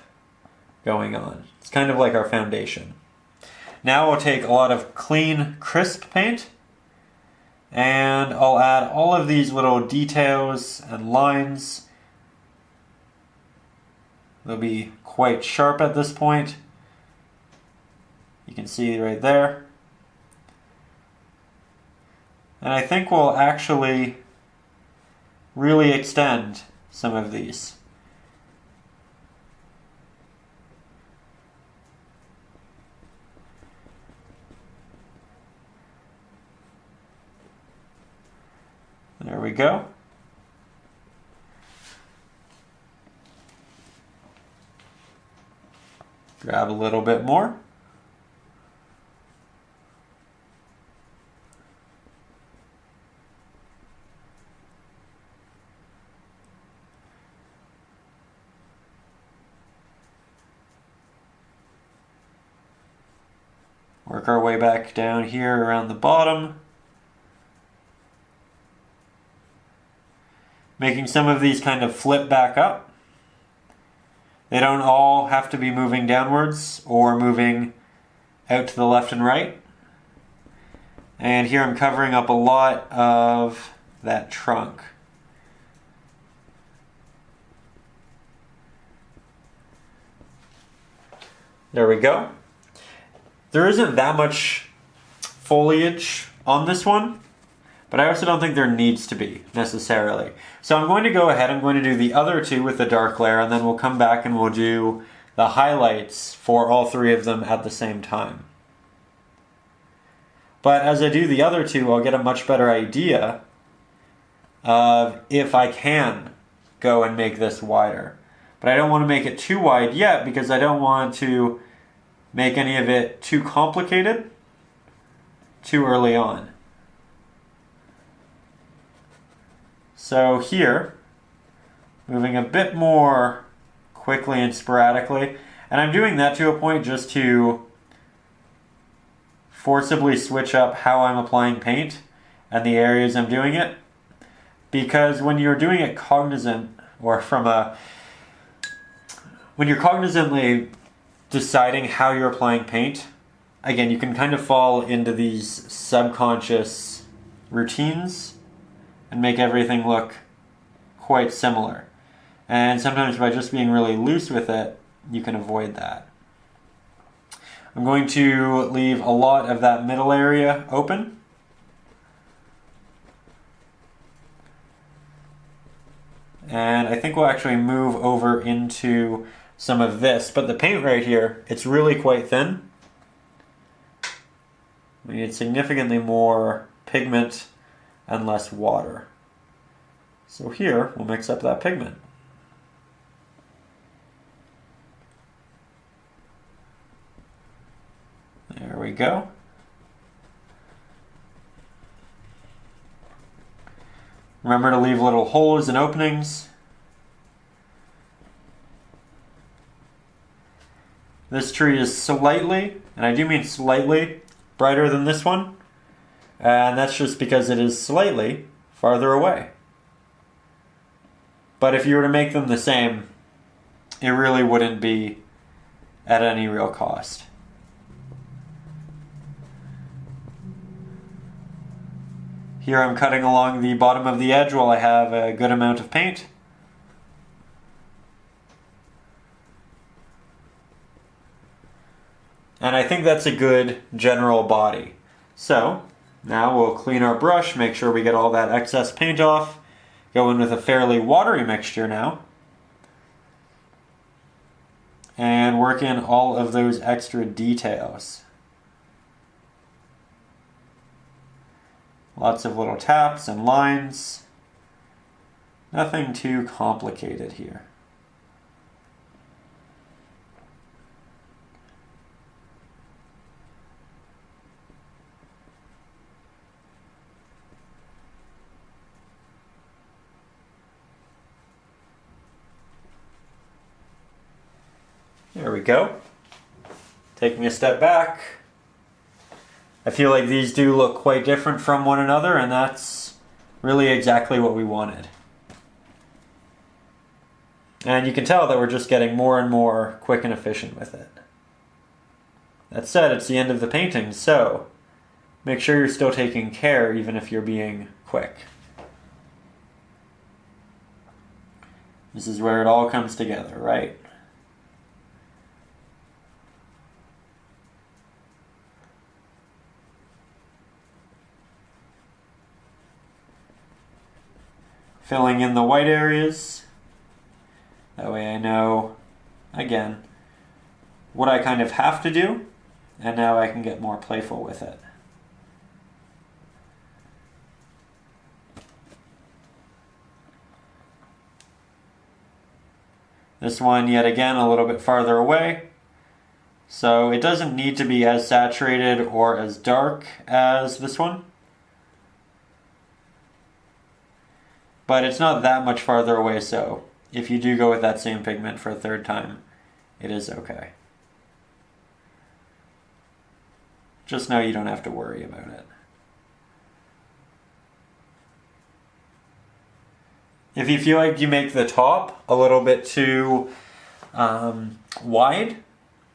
going on. It's kind of like our foundation. Now we'll take a lot of clean, crisp paint, and I'll add all of these little details and lines They'll be quite sharp at this point. You can see right there. And I think we'll actually really extend some of these. There we go. Grab a little bit more. Work our way back down here around the bottom. Making some of these kind of flip back up. They don't all have to be moving downwards or moving out to the left and right. And here I'm covering up a lot of that trunk. There we go. There isn't that much foliage on this one, but I also don't think there needs to be necessarily. So I'm going to go ahead, I'm going to do the other two with the dark layer, and then we'll come back and we'll do the highlights for all three of them at the same time. But as I do the other two, I'll get a much better idea of if I can go and make this wider. But I don't want to make it too wide yet because I don't want to make any of it too complicated too early on. So here, moving a bit more quickly and sporadically, and I'm doing that to a point just to forcibly switch up how I'm applying paint and the areas I'm doing it, because when you're doing it cognizant, or when you're cognizantly deciding how you're applying paint, again, you can kind of fall into these subconscious routines and make everything look quite similar. And sometimes by just being really loose with it, you can avoid that. I'm going to leave a lot of that middle area open. And I think we'll actually move over into some of this, but the paint right here, it's really quite thin. We need significantly more pigment and less water. So here, we'll mix up that pigment. There we go. Remember to leave little holes and openings. This tree is slightly, and I do mean slightly, brighter than this one. And that's just because it is slightly farther away. But if you were to make them the same, it really wouldn't be at any real cost. Here I'm cutting along the bottom of the edge while I have a good amount of paint. And I think that's a good general body. So now we'll clean our brush, make sure we get all that excess paint off, go in with a fairly watery mixture now, and work in all of those extra details. Lots of little taps and lines. Nothing too complicated here. There we go. Taking a step back, I feel like these do look quite different from one another, and that's really exactly what we wanted. And you can tell that we're just getting more and more quick and efficient with it. That said, it's the end of the painting, so make sure you're still taking care even if you're being quick. This is where it all comes together, right? filling in the white areas. That way I know, again, what I kind of have to do, and now I can get more playful with it. This one, yet again, a little bit farther away. So it doesn't need to be as saturated or as dark as this one. But it's not that much farther away, so if you do go with that same pigment for a third time, it is okay. Just know you don't have to worry about it. If you feel like you make the top a little bit too wide,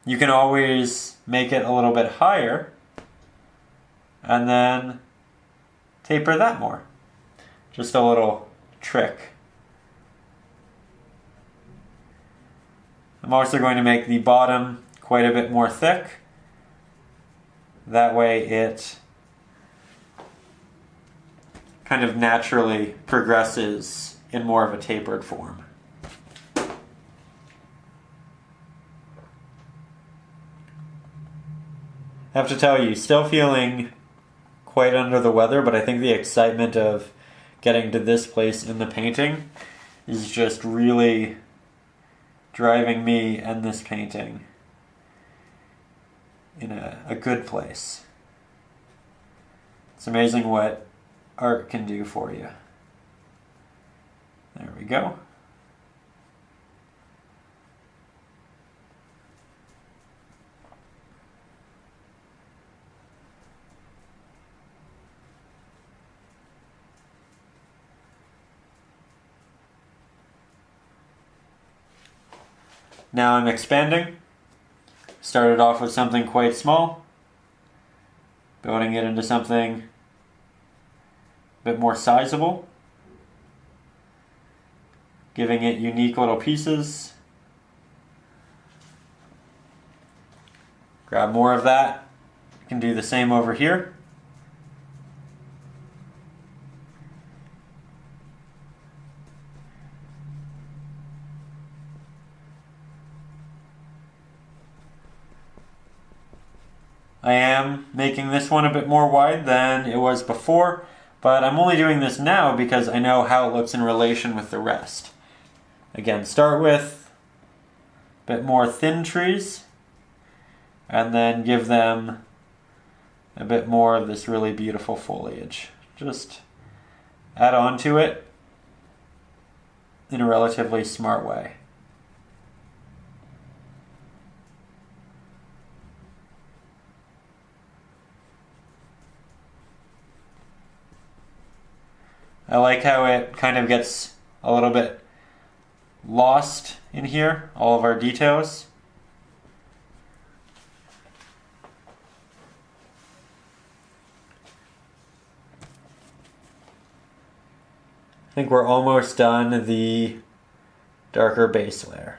you can always make it a little bit higher and then taper that more. Just a little trick. I'm also going to make the bottom quite a bit more thick. That way it kind of naturally progresses in more of a tapered form. I have to tell you, still feeling quite under the weather, but I think the excitement of getting to this place in the painting is just really driving me and this painting in a good place. It's amazing what art can do for you. There we go. Now I'm expanding. Started off with something quite small, building it into something a bit more sizable, giving it unique little pieces. Grab more of that. You can do the same over here. I am making this one a bit more wide than it was before, but I'm only doing this now because I know how it looks in relation with the rest. Again, start with a bit more thin trees, and then give them a bit more of this really beautiful foliage. Just add on to it in a relatively smart way. I like how it kind of gets a little bit lost in here, all of our details. I think we're almost done the darker base layer.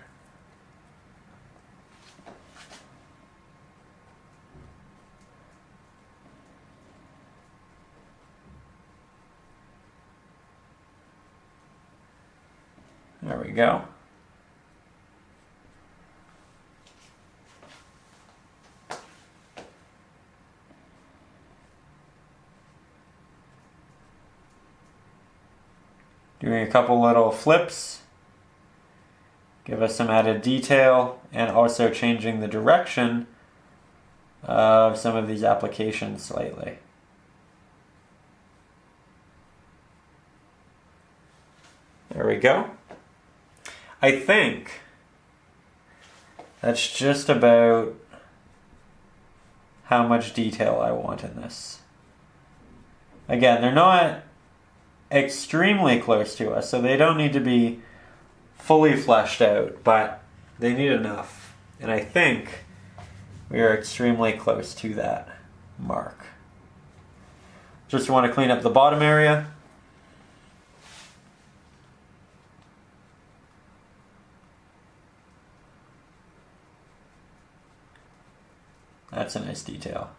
There we go. Doing a couple little flips, give us some added detail, and also changing the direction of some of these applications slightly. There we go. I think that's just about how much detail I want in this. Again, they're not extremely close to us, so they don't need to be fully fleshed out, but they need enough. And I think we are extremely close to that mark. Just want to clean up the bottom area. That's a nice detail.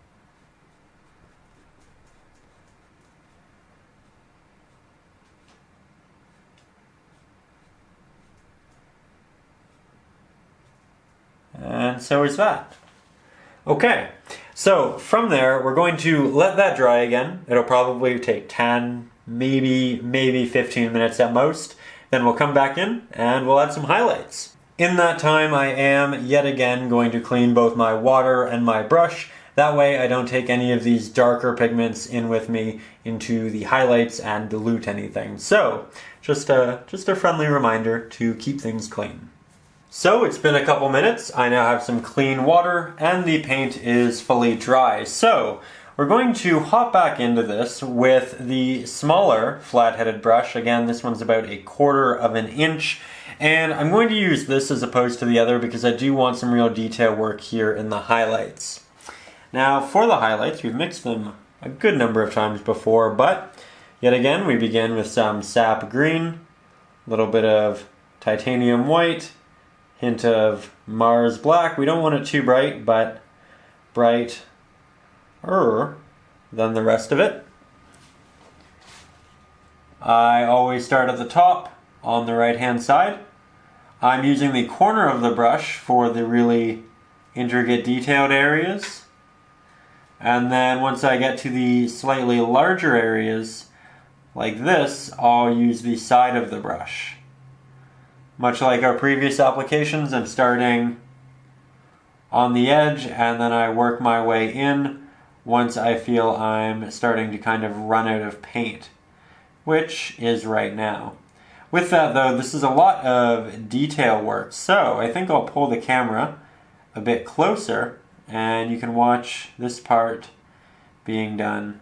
so is that. Okay, so from there, we're going to let that dry again. It'll probably take 10, maybe 15 minutes at most. Then we'll come back in and we'll add some highlights. In that time, I am yet again going to clean both my water and my brush. That way I don't take any of these darker pigments in with me into the highlights and dilute anything. So, just a friendly reminder to keep things clean. So it's been a couple minutes. I now have some clean water and the paint is fully dry. So we're going to hop back into this with the smaller flat-headed brush. Again, this one's about 1/4 of an inch. And I'm going to use this as opposed to the other because I do want some real detail work here in the highlights. Now for the highlights, we've mixed them a good number of times before, but yet again we begin with some sap green, a little bit of titanium white, hint of Mars black. We don't want it too bright, but brighter than the rest of it. I always start at the top on the right hand side. I'm using the corner of the brush for the really intricate detailed areas. And then once I get to the slightly larger areas, like this, I'll use the side of the brush. Much like our previous applications, I'm starting on the edge and then I work my way in once I feel I'm starting to kind of run out of paint, which is right now. With that though, this is a lot of detail work, so I think I'll pull the camera a bit closer and you can watch this part being done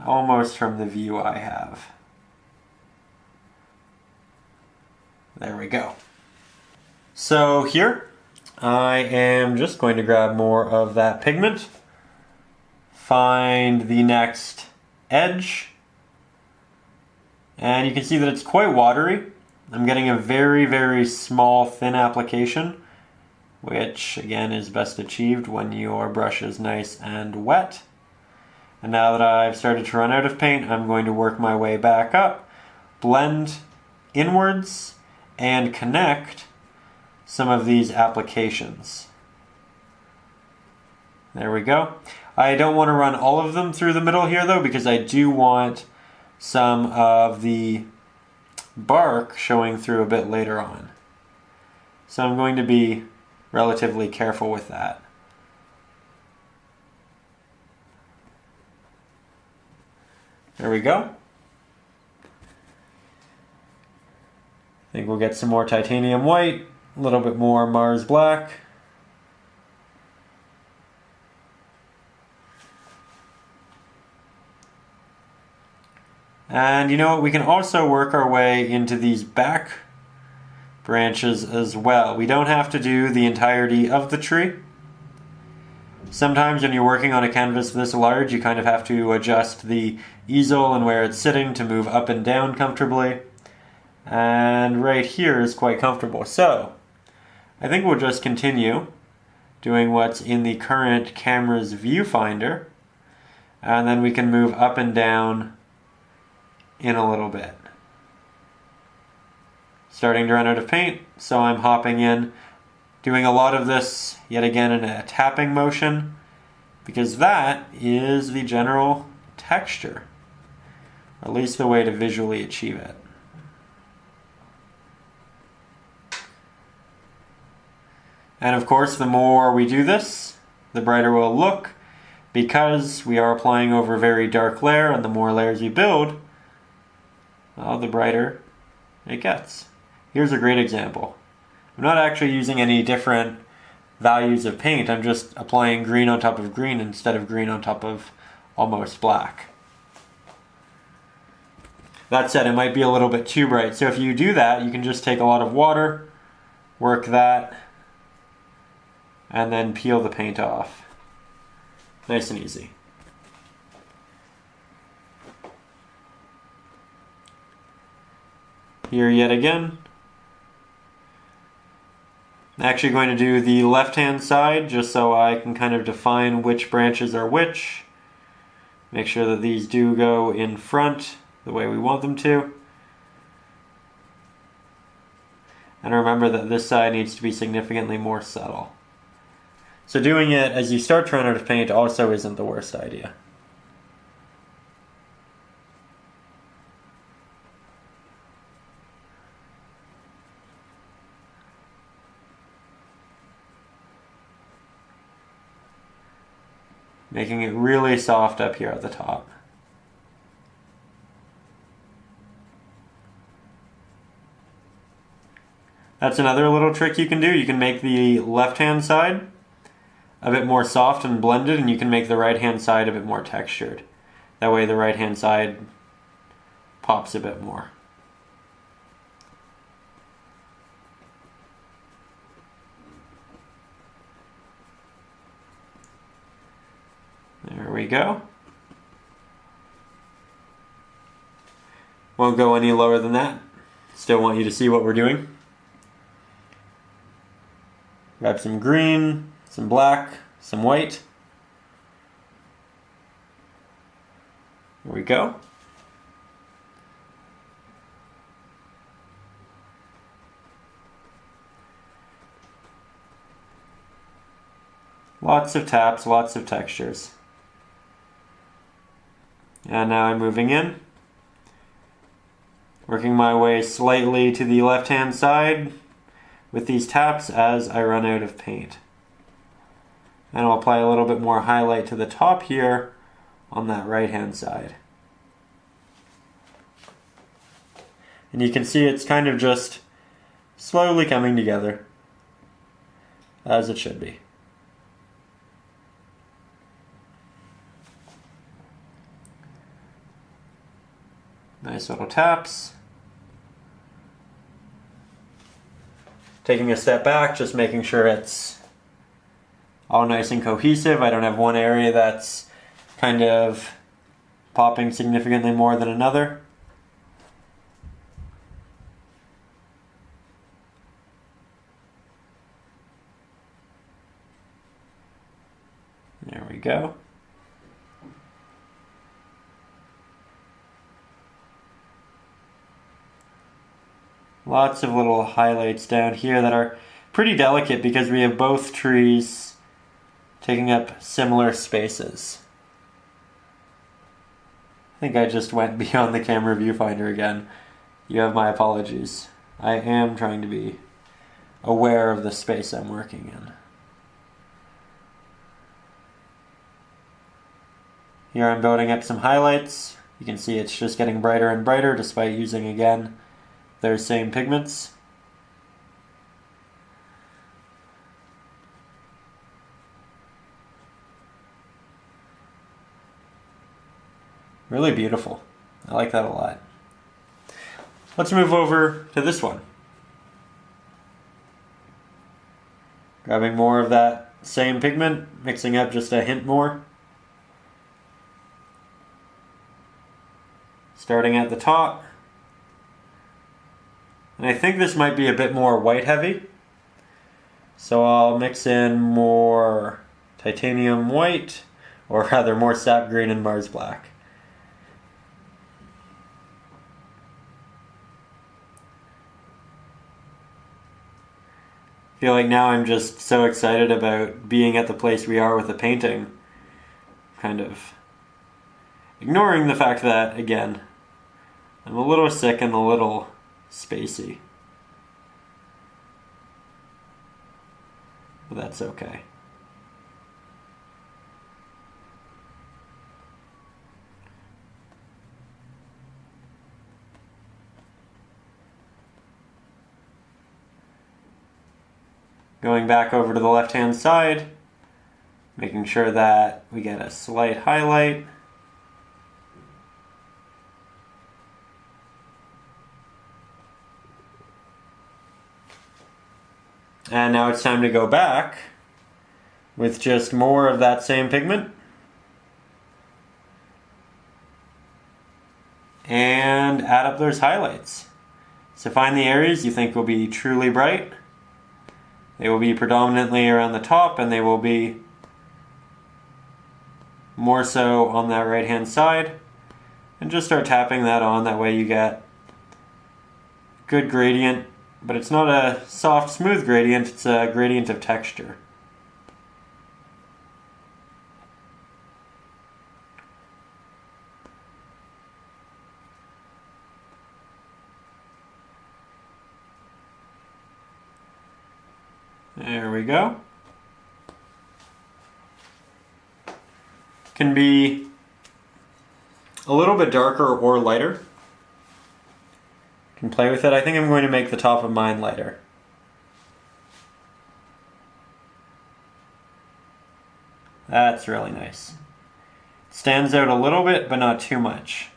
almost from the view I have. There we go. So here, I am just going to grab more of that pigment, find the next edge, and you can see that it's quite watery. I'm getting a very small, thin application, which again is best achieved when your brush is nice and wet. And now that I've started to run out of paint, I'm going to work my way back up, blend inwards, and connect some of these applications. There we go. I don't want to run all of them through the middle here though, because I do want some of the bark showing through a bit later on. So I'm going to be relatively careful with that. There we go. I think we'll get some more titanium white, a little bit more Mars black. And you know what, we can also work our way into these back branches as well. We don't have to do the entirety of the tree. Sometimes when you're working on a canvas this large, you kind of have to adjust the easel and where it's sitting to move up and down comfortably. And right here is quite comfortable. So I think we'll just continue doing what's in the current camera's viewfinder, and then we can move up and down in a little bit. Starting to run out of paint, so I'm hopping in, doing a lot of this yet again in a tapping motion, because that is the general texture, or at least the way to visually achieve it. And of course, the more we do this, the brighter we'll look, because we are applying over a very dark layer, and the more layers we build, well, the brighter it gets. Here's a great example. I'm not actually using any different values of paint, I'm just applying green on top of green instead of green on top of almost black. That said, it might be a little bit too bright, so if you do that, you can just take a lot of water, work that, and then peel the paint off. Nice and easy. Here yet again. I'm actually going to do the left-hand side just so I can kind of define which branches are which. Make sure that these do go in front the way we want them to. And remember that this side needs to be significantly more subtle. So doing it as you start to run out of paint also isn't the worst idea. Making it really soft up here at the top. That's another little trick you can do. You can make the left-hand side a bit more soft and blended, and you can make the right-hand side a bit more textured. That way the right-hand side pops a bit more. There we go. Won't go any lower than that. Still want you to see what we're doing. Grab some green, some black, some white. There we go. Lots of taps, lots of textures. And now I'm moving in, working my way slightly to the left-hand side with these taps as I run out of paint. And I'll apply a little bit more highlight to the top here on that right-hand side. And you can see it's kind of just slowly coming together, as it should be. Nice little taps. Taking a step back, just making sure it's all nice and cohesive. I don't have one area that's kind of popping significantly more than another. There we go. Lots of little highlights down here that are pretty delicate because we have both trees taking up similar spaces. I think I just went beyond the camera viewfinder again. You have my apologies. I am trying to be aware of the space I'm working in. Here I'm building up some highlights. You can see it's just getting brighter and brighter despite using, again, their same pigments. Really beautiful. I like that a lot. Let's move over to this one. Grabbing more of that same pigment, mixing up just a hint more. Starting at the top. And I think this might be a bit more white heavy. So I'll mix in more titanium white, or rather more sap green and Mars black. I feel like now I'm just so excited about being at the place we are with the painting. Kind of ignoring the fact that, again, I'm a little sick and a little spacey. But that's okay. Going back over to the left-hand side, making sure that we get a slight highlight. And now it's time to go back with just more of that same pigment. And add up those highlights. So find the areas you think will be truly bright. They will be predominantly around the top, and they will be more so on that right-hand side. And just start tapping that on, that way you get good gradient but it's not a soft, smooth gradient, it's a gradient of texture. There we go. Can be a little bit darker or lighter. Can play with it. I think I'm going to make the top of mine lighter. That's really nice. Stands out a little bit, but not too much.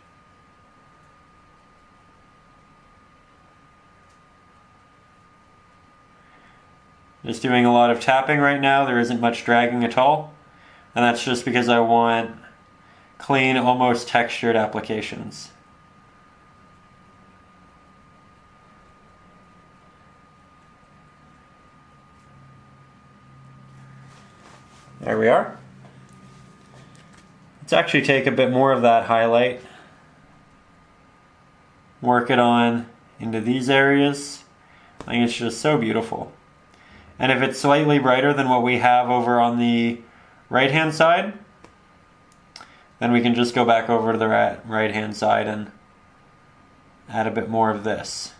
Just doing a lot of tapping right now. There isn't much dragging at all. And that's just because I want clean, almost textured applications. There we are. Let's actually take a bit more of that highlight, work it on into these areas. I think it's just so beautiful. And if it's slightly brighter than what we have over on the right-hand side, then we can just go back over to the right-hand side and add a bit more of this.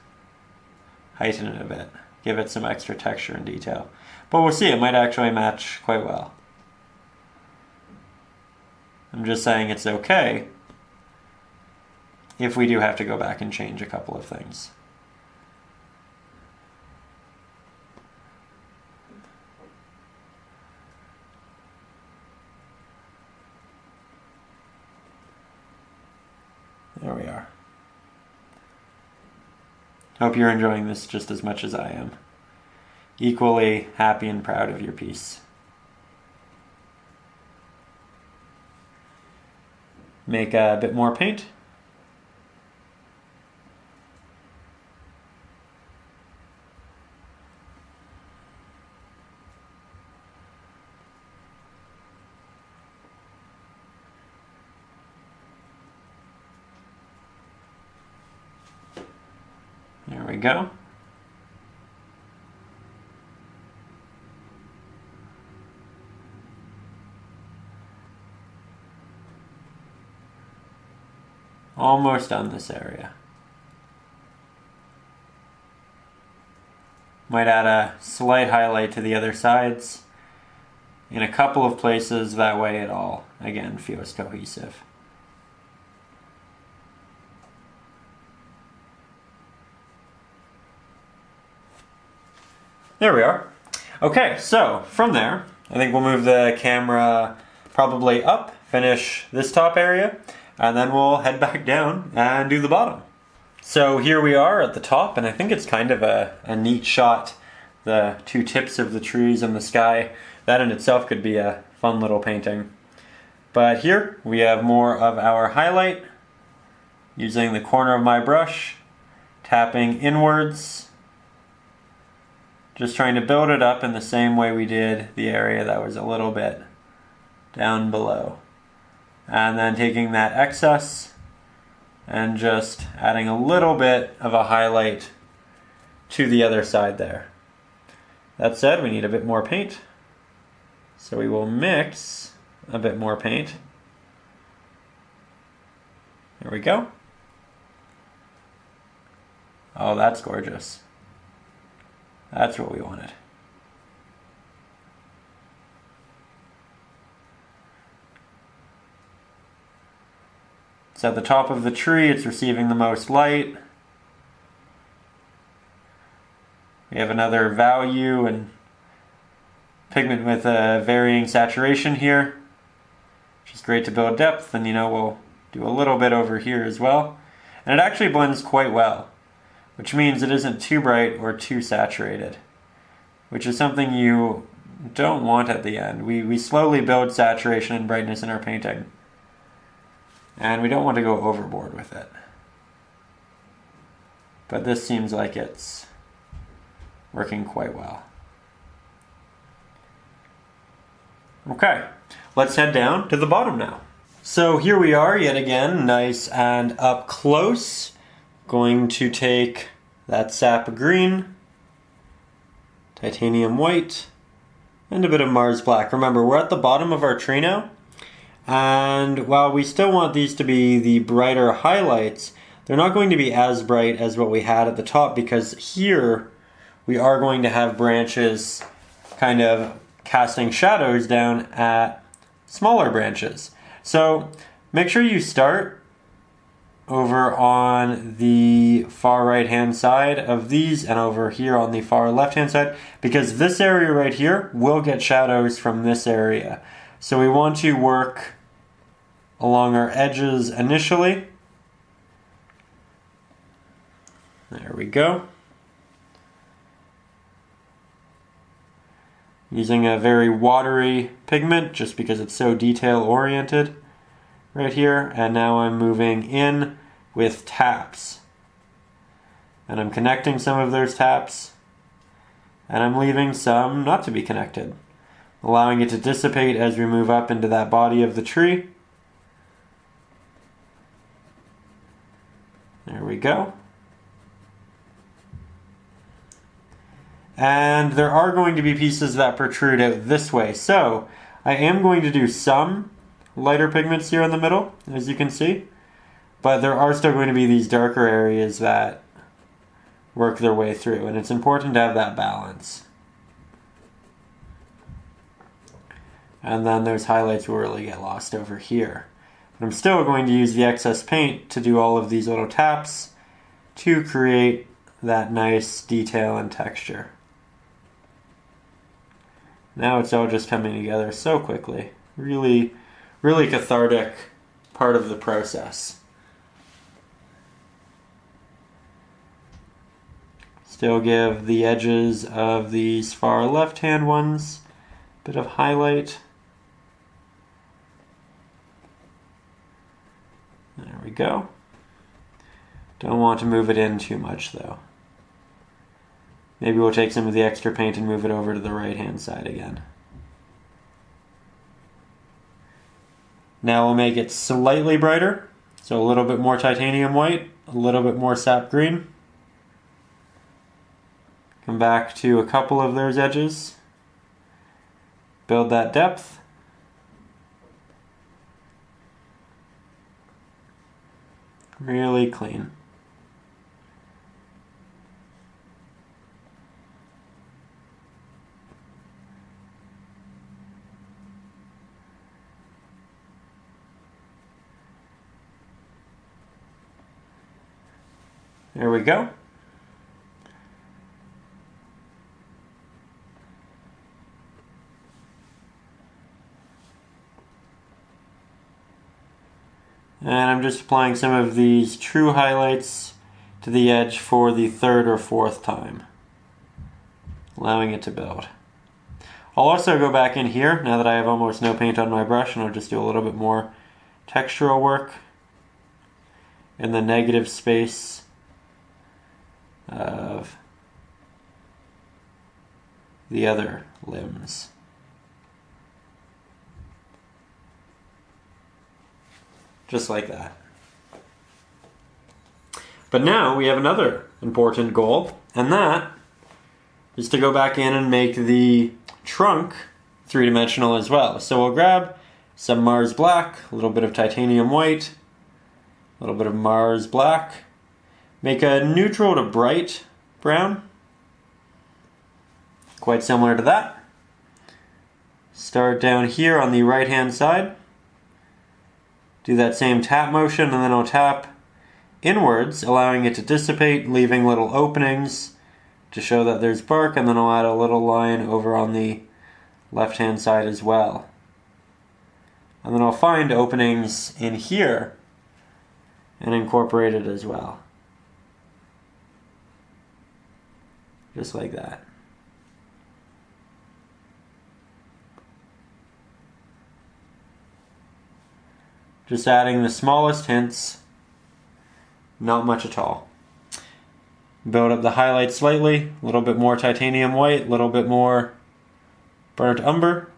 Heighten it a bit, give it some extra texture and detail. But we'll see, it might actually match quite well. I'm just saying it's okay if we do have to go back and change a couple of things. There we are. Hope you're enjoying this just as much as I am. Equally happy and proud of your piece. Make a bit more paint. There we go. Almost done this area. Might add a slight highlight to the other sides in a couple of places, that way it all, again, feels cohesive. There we are. Okay, so from there, I think we'll move the camera probably up, finish this top area, and then we'll head back down and do the bottom. So here we are at the top, and I think it's kind of a neat shot. The two tips of the trees and the sky. That in itself could be a fun little painting. But here we have more of our highlight, using the corner of my brush, tapping inwards, just trying to build it up in the same way we did the area that was a little bit down below. And then taking that excess and just adding a little bit of a highlight to the other side there. That said, we need a bit more paint, so we will mix a bit more paint. There we go. Oh, that's gorgeous. That's what we wanted. So at the top of the tree, it's receiving the most light. We have another value and pigment with a varying saturation here, which is great to build depth, and we'll do a little bit over here as well. And it actually blends quite well, which means it isn't too bright or too saturated, which is something you don't want at the end. We slowly build saturation and brightness in our painting, and we don't want to go overboard with it. But this seems like it's working quite well. Okay, let's head down to the bottom now. So here we are yet again, nice and up close. Going to take that sap green titanium white, and a bit of Mars black. Remember, we're at the bottom of our tree now, and while we still want these to be the brighter highlights, they're not going to be as bright as what we had at the top, because here we are going to have branches kind of casting shadows down at smaller branches. So make sure you start over on the far right hand side of these and over here on the far left hand side, because this area right here will get shadows from this area. So we want to work along our edges initially. There we go. Using a very watery pigment just because it's so detail oriented right here, and now I'm moving in with taps, and I'm connecting some of those taps, and I'm leaving some not to be connected, allowing it to dissipate as we move up into that body of the tree. There we go. And there are going to be pieces that protrude out this way, so I am going to do some lighter pigments here in the middle, as you can see, but there are still going to be these darker areas that work their way through, and it's important to have that balance. And then those highlights will really get lost over here. But I'm still going to use the excess paint to do all of these little taps to create that nice detail and texture. Now it's all just coming together so quickly. Really cathartic part of the process. Still give the edges of these far left-hand ones a bit of highlight. There we go. Don't want to move it in too much though. Maybe we'll take some of the extra paint and move it over to the right-hand side again. Now we'll make it slightly brighter, so a little bit more titanium white, a little bit more sap green. Come back to a couple of those edges. Build that depth. Really clean. There we go. And I'm just applying some of these true highlights to the edge for the third or fourth time, allowing it to build. I'll also go back in here now that I have almost no paint on my brush, and I'll just do a little bit more textural work in the negative space of the other limbs. Just like that. But now we have another important goal, and that is to go back in and make the trunk three-dimensional as well. So we'll grab some Mars black, a little bit of titanium white, a little bit of Mars black, make a neutral to bright brown, quite similar to that. Start down here on the right hand side, do that same tap motion, and then I'll tap inwards, allowing it to dissipate, leaving little openings to show that there's bark, and then I'll add a little line over on the left hand side as well. And then I'll find openings in here and incorporate it as well. Just like that. Just adding the smallest hints, not much at all. Build up the highlights slightly, a little bit more titanium white, a little bit more burnt umber.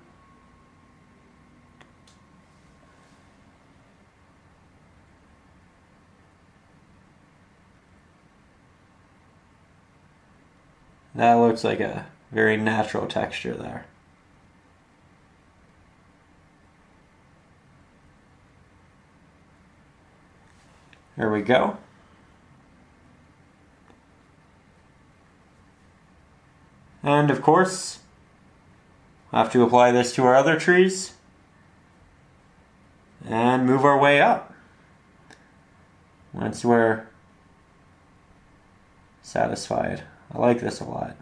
That looks like a very natural texture there. There we go. And of course, we'll have to apply this to our other trees and move our way up. Once we're satisfied. I like this a lot.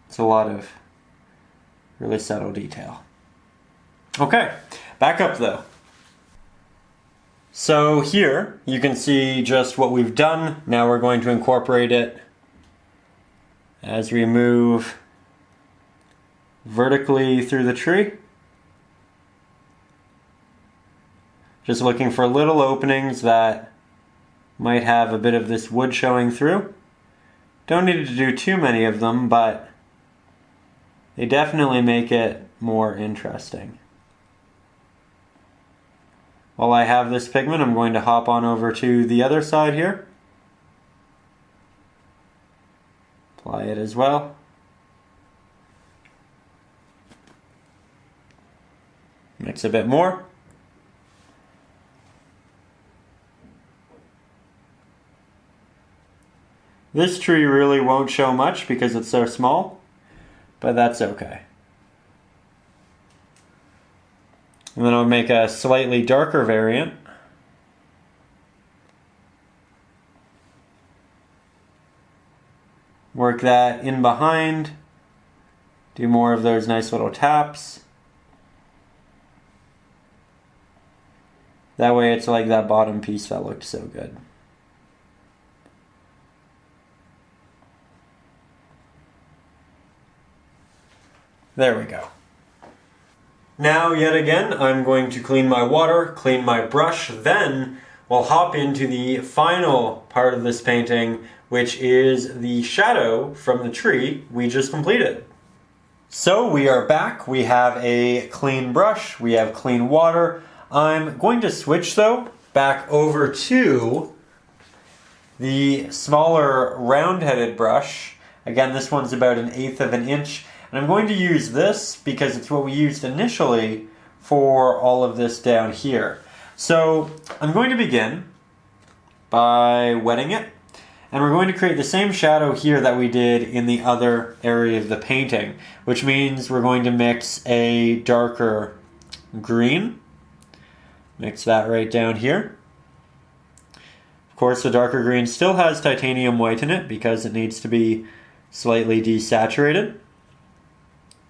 It's a lot of really subtle detail. Okay, back up though. So here you can see just what we've done. Now we're going to incorporate it as we move vertically through the tree. Just looking for little openings that might have a bit of this wood showing through. Don't need to do too many of them, but they definitely make it more interesting. While I have this pigment, I'm going to hop on over to the other side here. Apply it as well. Mix a bit more. This tree really won't show much because it's so small, but that's okay. And then I'll make a slightly darker variant. Work that in behind. Do more of those nice little taps. That way it's like that bottom piece that looked so good. There we go. Now, yet again, I'm going to clean my water, clean my brush, then we'll hop into the final part of this painting, which is the shadow from the tree we just completed. So we are back. We have a clean brush, we have clean water. I'm going to switch, though, back over to the smaller round-headed brush. Again, this one's about 1/8 of an inch. And I'm going to use this because it's what we used initially for all of this down here. So I'm going to begin by wetting it. And we're going to create the same shadow here that we did in the other area of the painting, which means we're going to mix a darker green. Mix that right down here. Of course, the darker green still has titanium white in it because it needs to be slightly desaturated.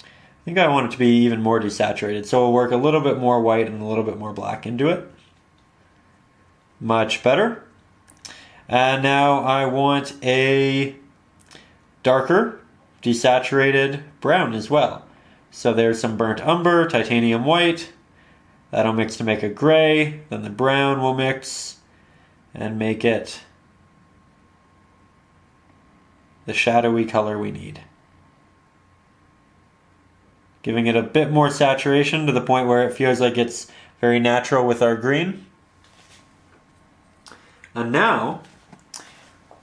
I think I want it to be even more desaturated, so we'll work a little bit more white and a little bit more black into it. Much better. And now I want a darker, desaturated brown as well. So there's some burnt umber, titanium white. That'll mix to make a gray. Then the brown will mix and make it the shadowy color we need. Giving it a bit more saturation to the point where it feels like it's very natural with our green. And now,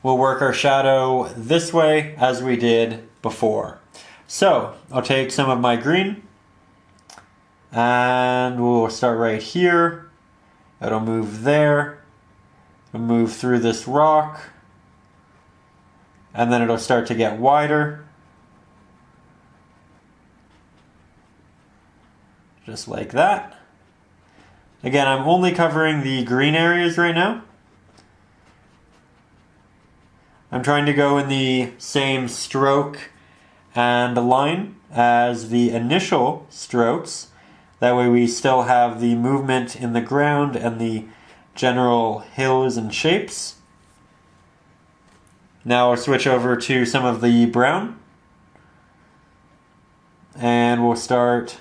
we'll work our shadow this way as we did before. So, I'll take some of my green, and we'll start right here. It'll move there. It'll move through this rock, and then it'll start to get wider. Just like that. Again, I'm only covering the green areas right now. I'm trying to go in the same stroke and line as the initial strokes. That way we still have the movement in the ground and the general hills and shapes. Now I'll switch over to some of the brown. And we'll start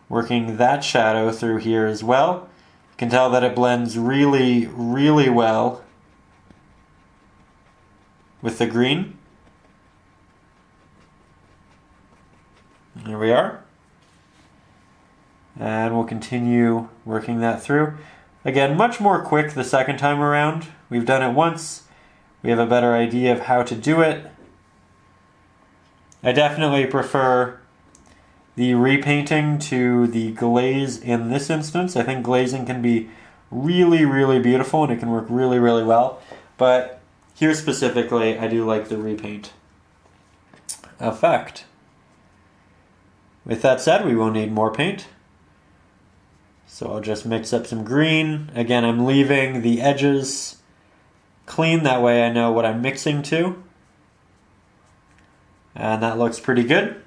working that shadow through here as well. You can tell that it blends really, really well with the green. There we are. And we'll continue working that through. Again, much more quick the second time around. We've done it once. We have a better idea of how to do it. I definitely prefer the repainting to the glaze in this instance. I think glazing can be really, really beautiful and it can work really, really well. But here specifically, I do like the repaint effect. With that said, we will need more paint. So I'll just mix up some green. Again, I'm leaving the edges clean, that way I know what I'm mixing to. And that looks pretty good.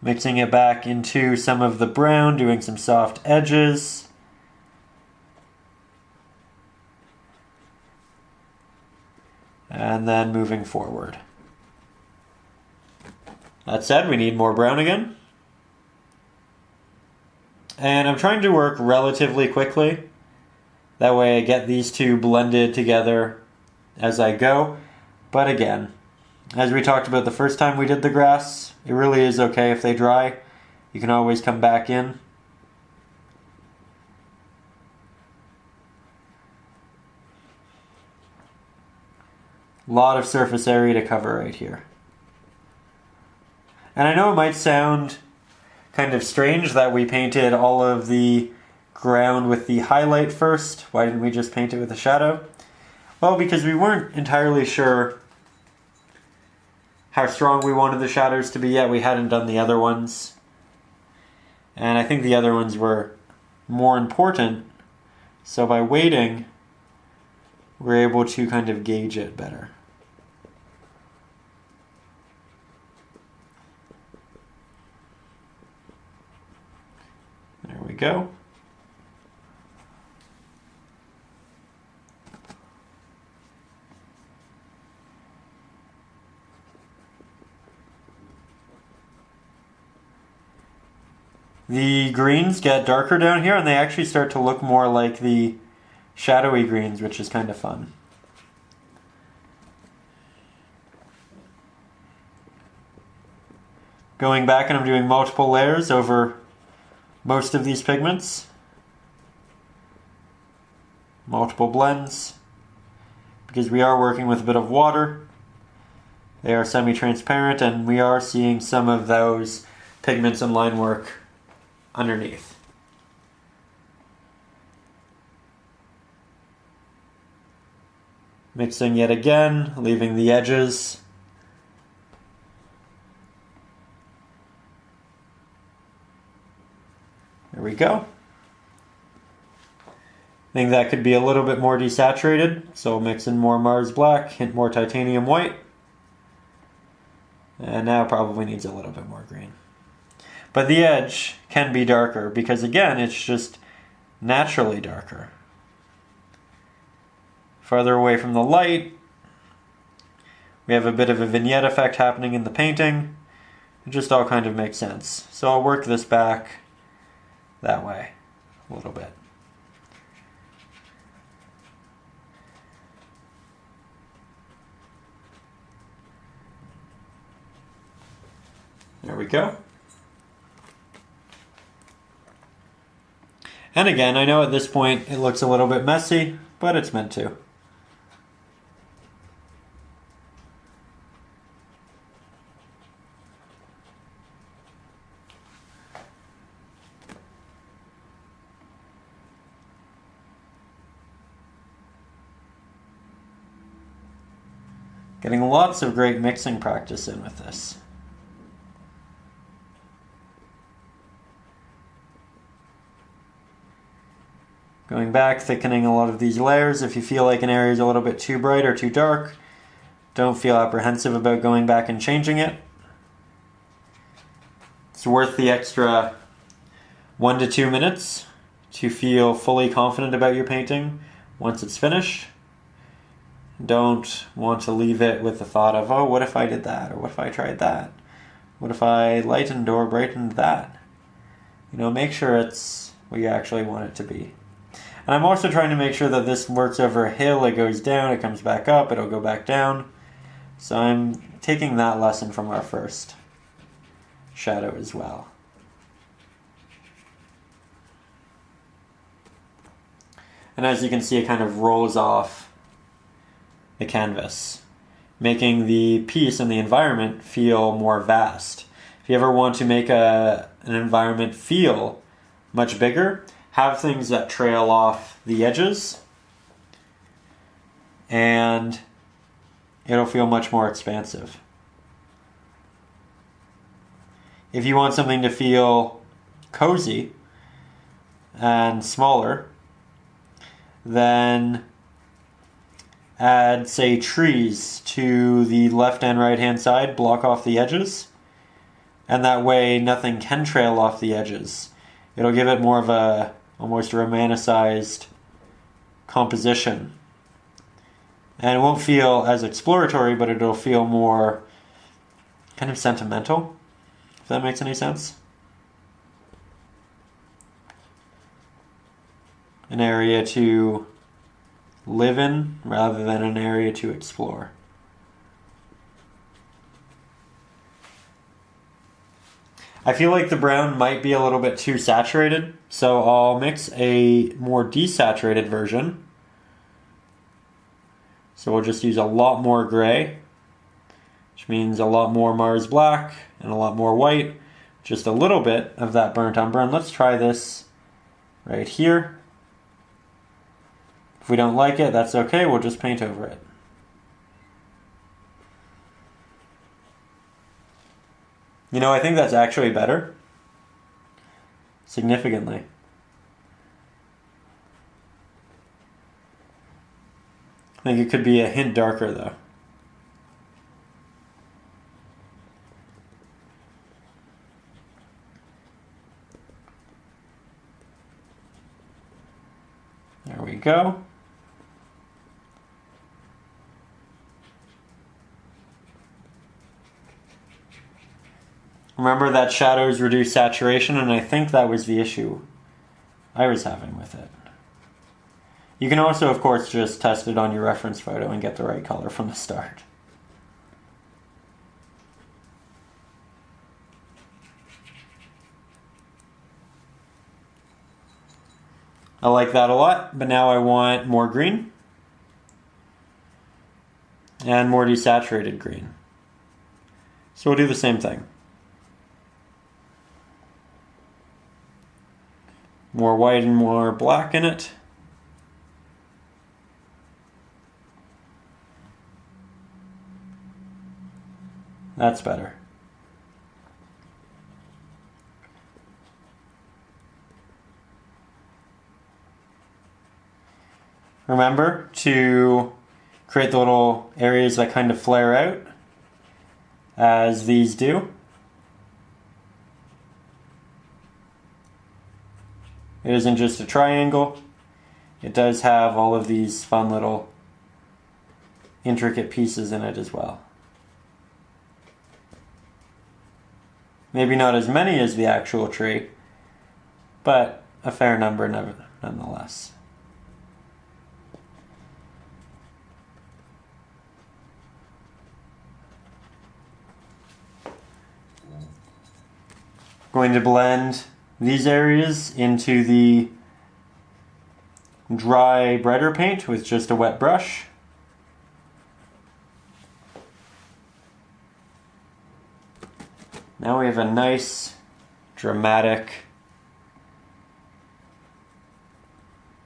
Mixing it back into some of the brown, doing some soft edges. And then moving forward. That said, we need more brown again. And I'm trying to work relatively quickly. That way I get these two blended together as I go. But again, as we talked about the first time we did the grass, it really is okay if they dry. You can always come back in. A lot of surface area to cover right here. And I know it might sound kind of strange that we painted all of the ground with the highlight first. Why didn't we just paint it with a shadow? Well, because we weren't entirely sure how strong we wanted the shadows to be yet. We hadn't done the other ones. And I think the other ones were more important. So by waiting, we're able to kind of gauge it better. There we go. The greens get darker down here and they actually start to look more like the shadowy greens, which is kind of fun. Going back and I'm doing multiple layers over most of these pigments. Multiple blends. Because we are working with a bit of water. They are semi-transparent and we are seeing some of those pigments and line work underneath. Mixing yet again, leaving the edges. There we go. I think that could be a little bit more desaturated, so we'll mix in more Mars Black, hint more titanium white. And now probably needs a little bit more green. But the edge can be darker because again, it's just naturally darker. Farther away from the light, we have a bit of a vignette effect happening in the painting. It just all kind of makes sense. So I'll work this back that way a little bit. There we go. And again, I know at this point it looks a little bit messy, but it's meant to. Getting lots of great mixing practice in with this. Going back, thickening a lot of these layers. If you feel like an area is a little bit too bright or too dark, don't feel apprehensive about going back and changing it. It's worth the extra 1 to 2 minutes to feel fully confident about your painting once it's finished. Don't want to leave it with the thought of, oh, what if I did that? Or what if I tried that? What if I lightened or brightened that? You know, make sure it's what you actually want it to be. And I'm also trying to make sure that this works over a hill. It goes down, it comes back up, it'll go back down. So I'm taking that lesson from our first shadow as well. And as you can see, it kind of rolls off the canvas, making the piece and the environment feel more vast. If you ever want to make an environment feel much bigger, have things that trail off the edges, and it'll feel much more expansive. If you want something to feel cozy and smaller, then add, say, trees to the left and right hand side, block off the edges, and that way nothing can trail off the edges. It'll give it more of a almost romanticized composition. And it won't feel as exploratory, but it'll feel more kind of sentimental, if that makes any sense. An area to live in rather than an area to explore. I feel like the brown might be a little bit too saturated, so I'll mix a more desaturated version. So we'll just use a lot more gray, which means a lot more Mars black and a lot more white, just a little bit of that burnt umber. And let's try this right here. If we don't like it, that's okay, we'll just paint over it. You know, I think that's actually better. Significantly. I think it could be a hint darker though. There we go. Remember that shadows reduce saturation, and I think that was the issue I was having with it. You can also, of course, just test it on your reference photo and get the right color from the start. I like that a lot, but now I want more green and more desaturated green. So we'll do the same thing. More white and more black in it. That's better. Remember to create the little areas that kind of flare out, as these do. It isn't just a triangle. It does have all of these fun little intricate pieces in it as well. Maybe not as many as the actual tree, but a fair number nonetheless. Going to blend these areas into the dry, brighter paint with just a wet brush. Now we have a nice, dramatic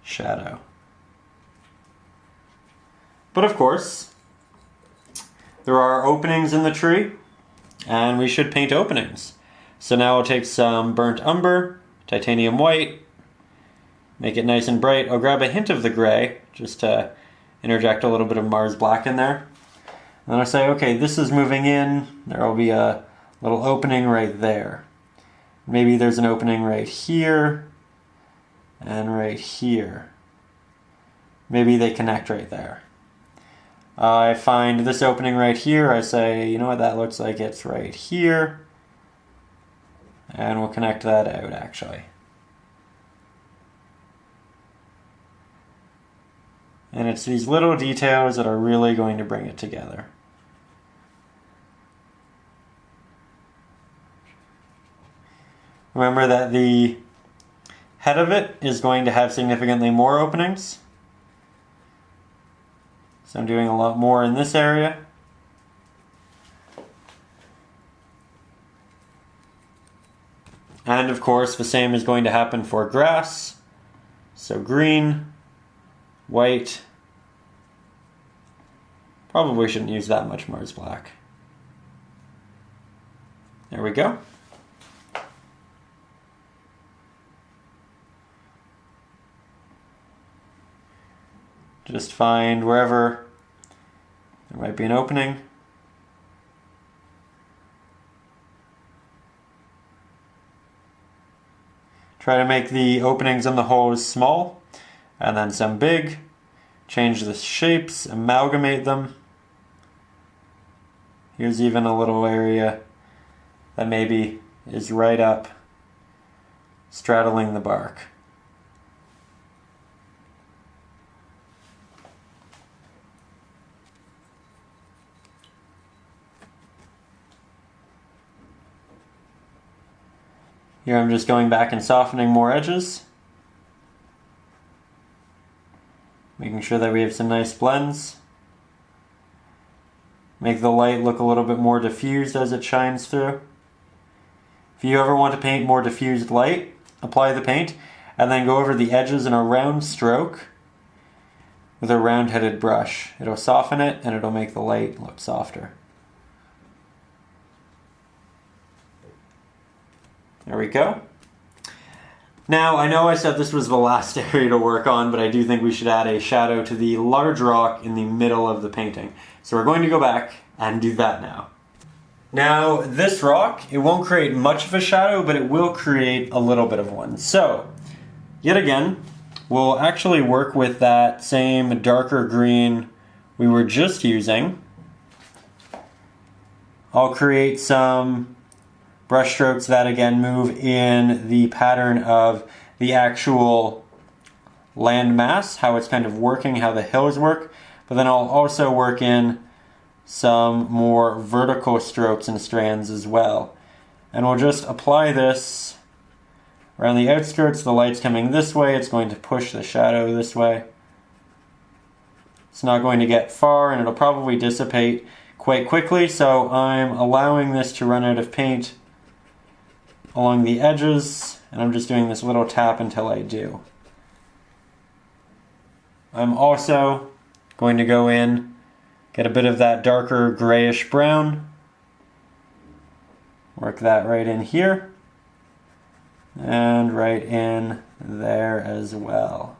shadow. But of course, there are openings in the tree, and we should paint openings. So now I'll take some burnt umber, titanium white, make it nice and bright. I'll grab a hint of the gray, just to interject a little bit of Mars black in there. And then I'll say, okay, this is moving in. There will be a little opening right there. Maybe there's an opening right here and right here. Maybe they connect right there. I find this opening right here. I say, you know what, that looks like it's right here. And we'll connect that out actually. And it's these little details that are really going to bring it together. Remember that the head of it is going to have significantly more openings. So I'm doing a lot more in this area. And of course, the same is going to happen for grass. So green, white. Probably shouldn't use that much Mars black. There we go. Just find wherever there might be an opening. Try to make the openings in the holes small, and then some big. Change the shapes, amalgamate them. Here's even a little area that maybe is right up, straddling the bark. Here I'm just going back and softening more edges. Making sure that we have some nice blends. Make the light look a little bit more diffused as it shines through. If you ever want to paint more diffused light, apply the paint and then go over the edges in a round stroke with a round-headed brush. It'll soften it and it'll make the light look softer. There we go. Now, I know I said this was the last area to work on, but I do think we should add a shadow to the large rock in the middle of the painting. So we're going to go back and do that now. Now, this rock, it won't create much of a shadow, but it will create a little bit of one. So, yet again, we'll actually work with that same darker green we were just using. I'll create some brush strokes that again move in the pattern of the actual land mass, how it's kind of working, how the hills work, but then I'll also work in some more vertical strokes and strands as well. And we'll just apply this around the outskirts. The light's coming this way, it's going to push the shadow this way. It's not going to get far and it'll probably dissipate quite quickly, so I'm allowing this to run out of paint along the edges, and I'm just doing this little tap until I do. I'm also going to go in, get a bit of that darker grayish brown, work that right in here, and right in there as well.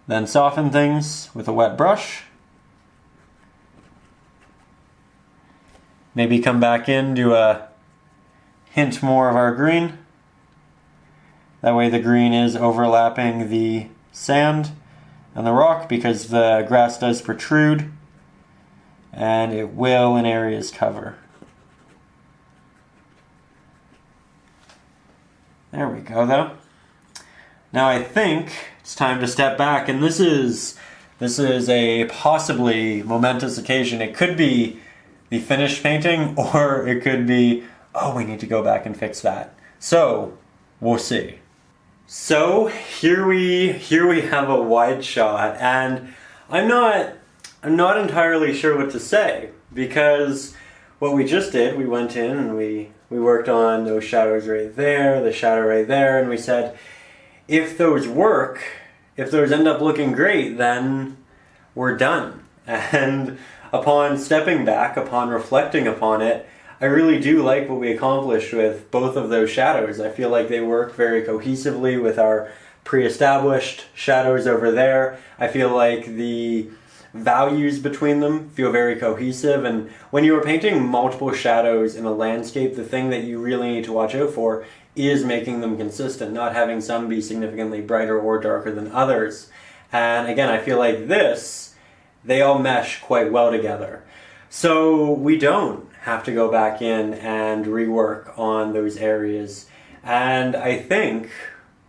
Then soften things with a wet brush. Maybe come back in, do a hint more of our green. That way the green is overlapping the sand and the rock because the grass does protrude and it will in areas cover. There we go though. Now I think it's time to step back, and this is a possibly momentous occasion. It could be the finished painting, or it could be, oh, we need to go back and fix that. So, we'll see. So, here we have a wide shot, and I'm not entirely sure what to say, because what we just did, we went in and we worked on those shadows right there, the shadow right there, and we said, if those work, if those end up looking great, then we're done. And upon stepping back, upon reflecting upon it, I really do like what we accomplished with both of those shadows. I feel like they work very cohesively with our pre-established shadows over there. I feel like the values between them feel very cohesive, and when you are painting multiple shadows in a landscape, the thing that you really need to watch out for is making them consistent, not having some be significantly brighter or darker than others. And again, I feel like they all mesh quite well together. So we don't have to go back in and rework on those areas. And I think,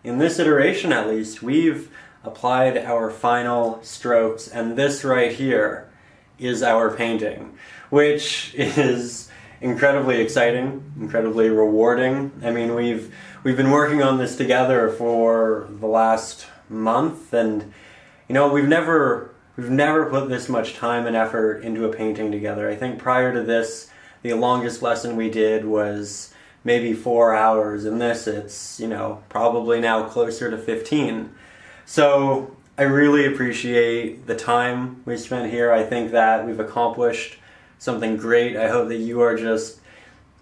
in this iteration at least, we've applied our final strokes, and this right here is our painting, which is incredibly exciting, incredibly rewarding. I mean, we've been working on this together for the last month, and we've never put this much time and effort into a painting together. I think prior to this, the longest lesson we did was maybe 4 hours, and this, it's probably now closer to 15. So I really appreciate the time we spent here. I think that we've accomplished something great. I hope that you are just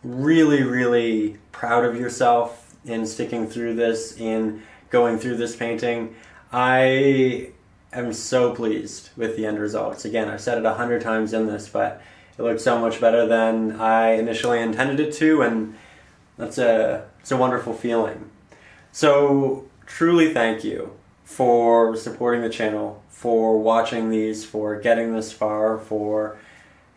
really, really proud of yourself in sticking through this, in going through this painting. I am so pleased with the end results. Again, I've said it 100 times in this, but it looks so much better than I initially intended it to, and it's a wonderful feeling. So truly thank you for supporting the channel, for watching these, for getting this far, for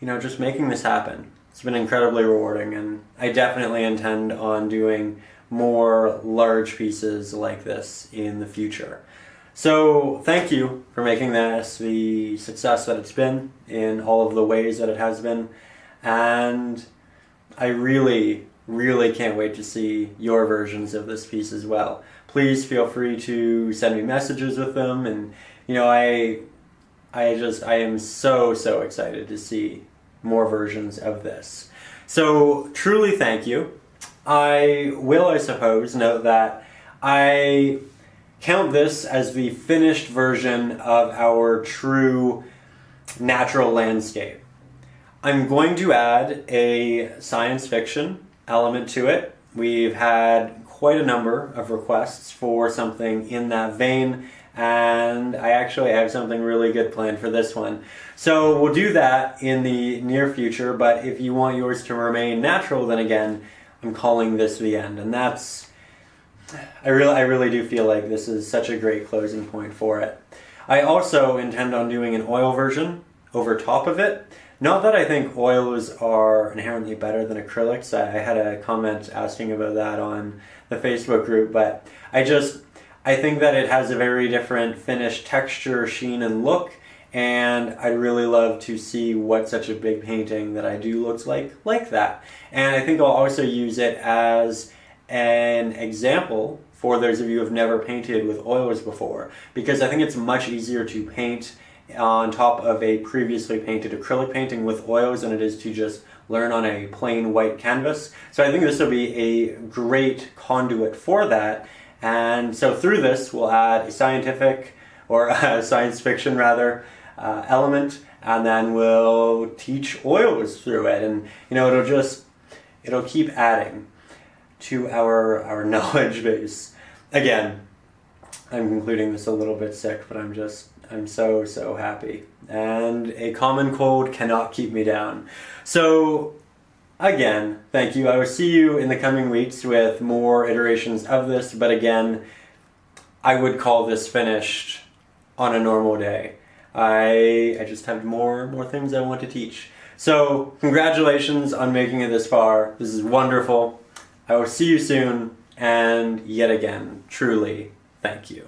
just making this happen. It's been incredibly rewarding, and I definitely intend on doing more large pieces like this in the future. So thank you for making this the success that it's been in all of the ways that it has been, and I really, really can't wait to see your versions of this piece as well. Please feel free to send me messages with them, and I am so excited to see more versions of this. So truly thank you. I will, I suppose, note that I count this as the finished version of our true natural landscape. I'm going to add a science fiction element to it. We've had quite a number of requests for something in that vein, and I actually have something really good planned for this one. So we'll do that in the near future, but if you want yours to remain natural, then again, I'm calling this the end. And that's, I really do feel like this is such a great closing point for it. I also intend on doing an oil version over top of it. Not that I think oils are inherently better than acrylics. I had a comment asking about that on the Facebook group, but I think that it has a very different finish, texture, sheen, and look, and I'd really love to see what such a big painting that I do looks like that. And I think I'll also use it as an example for those of you who have never painted with oils before, because I think it's much easier to paint on top of a previously painted acrylic painting with oils than it is to just learn on a plain white canvas. So I think this will be a great conduit for that. And so through this, we'll add a scientific, or a science fiction rather, element, and then we'll teach oils through it. And it'll keep adding to our knowledge base. Again, I'm concluding this a little bit sick, but I'm so happy. And a common cold cannot keep me down. So again, thank you. I will see you in the coming weeks with more iterations of this, but again, I would call this finished on a normal day. I just have more things I want to teach. So congratulations on making it this far. This is wonderful. I will see you soon, and yet again, truly, thank you.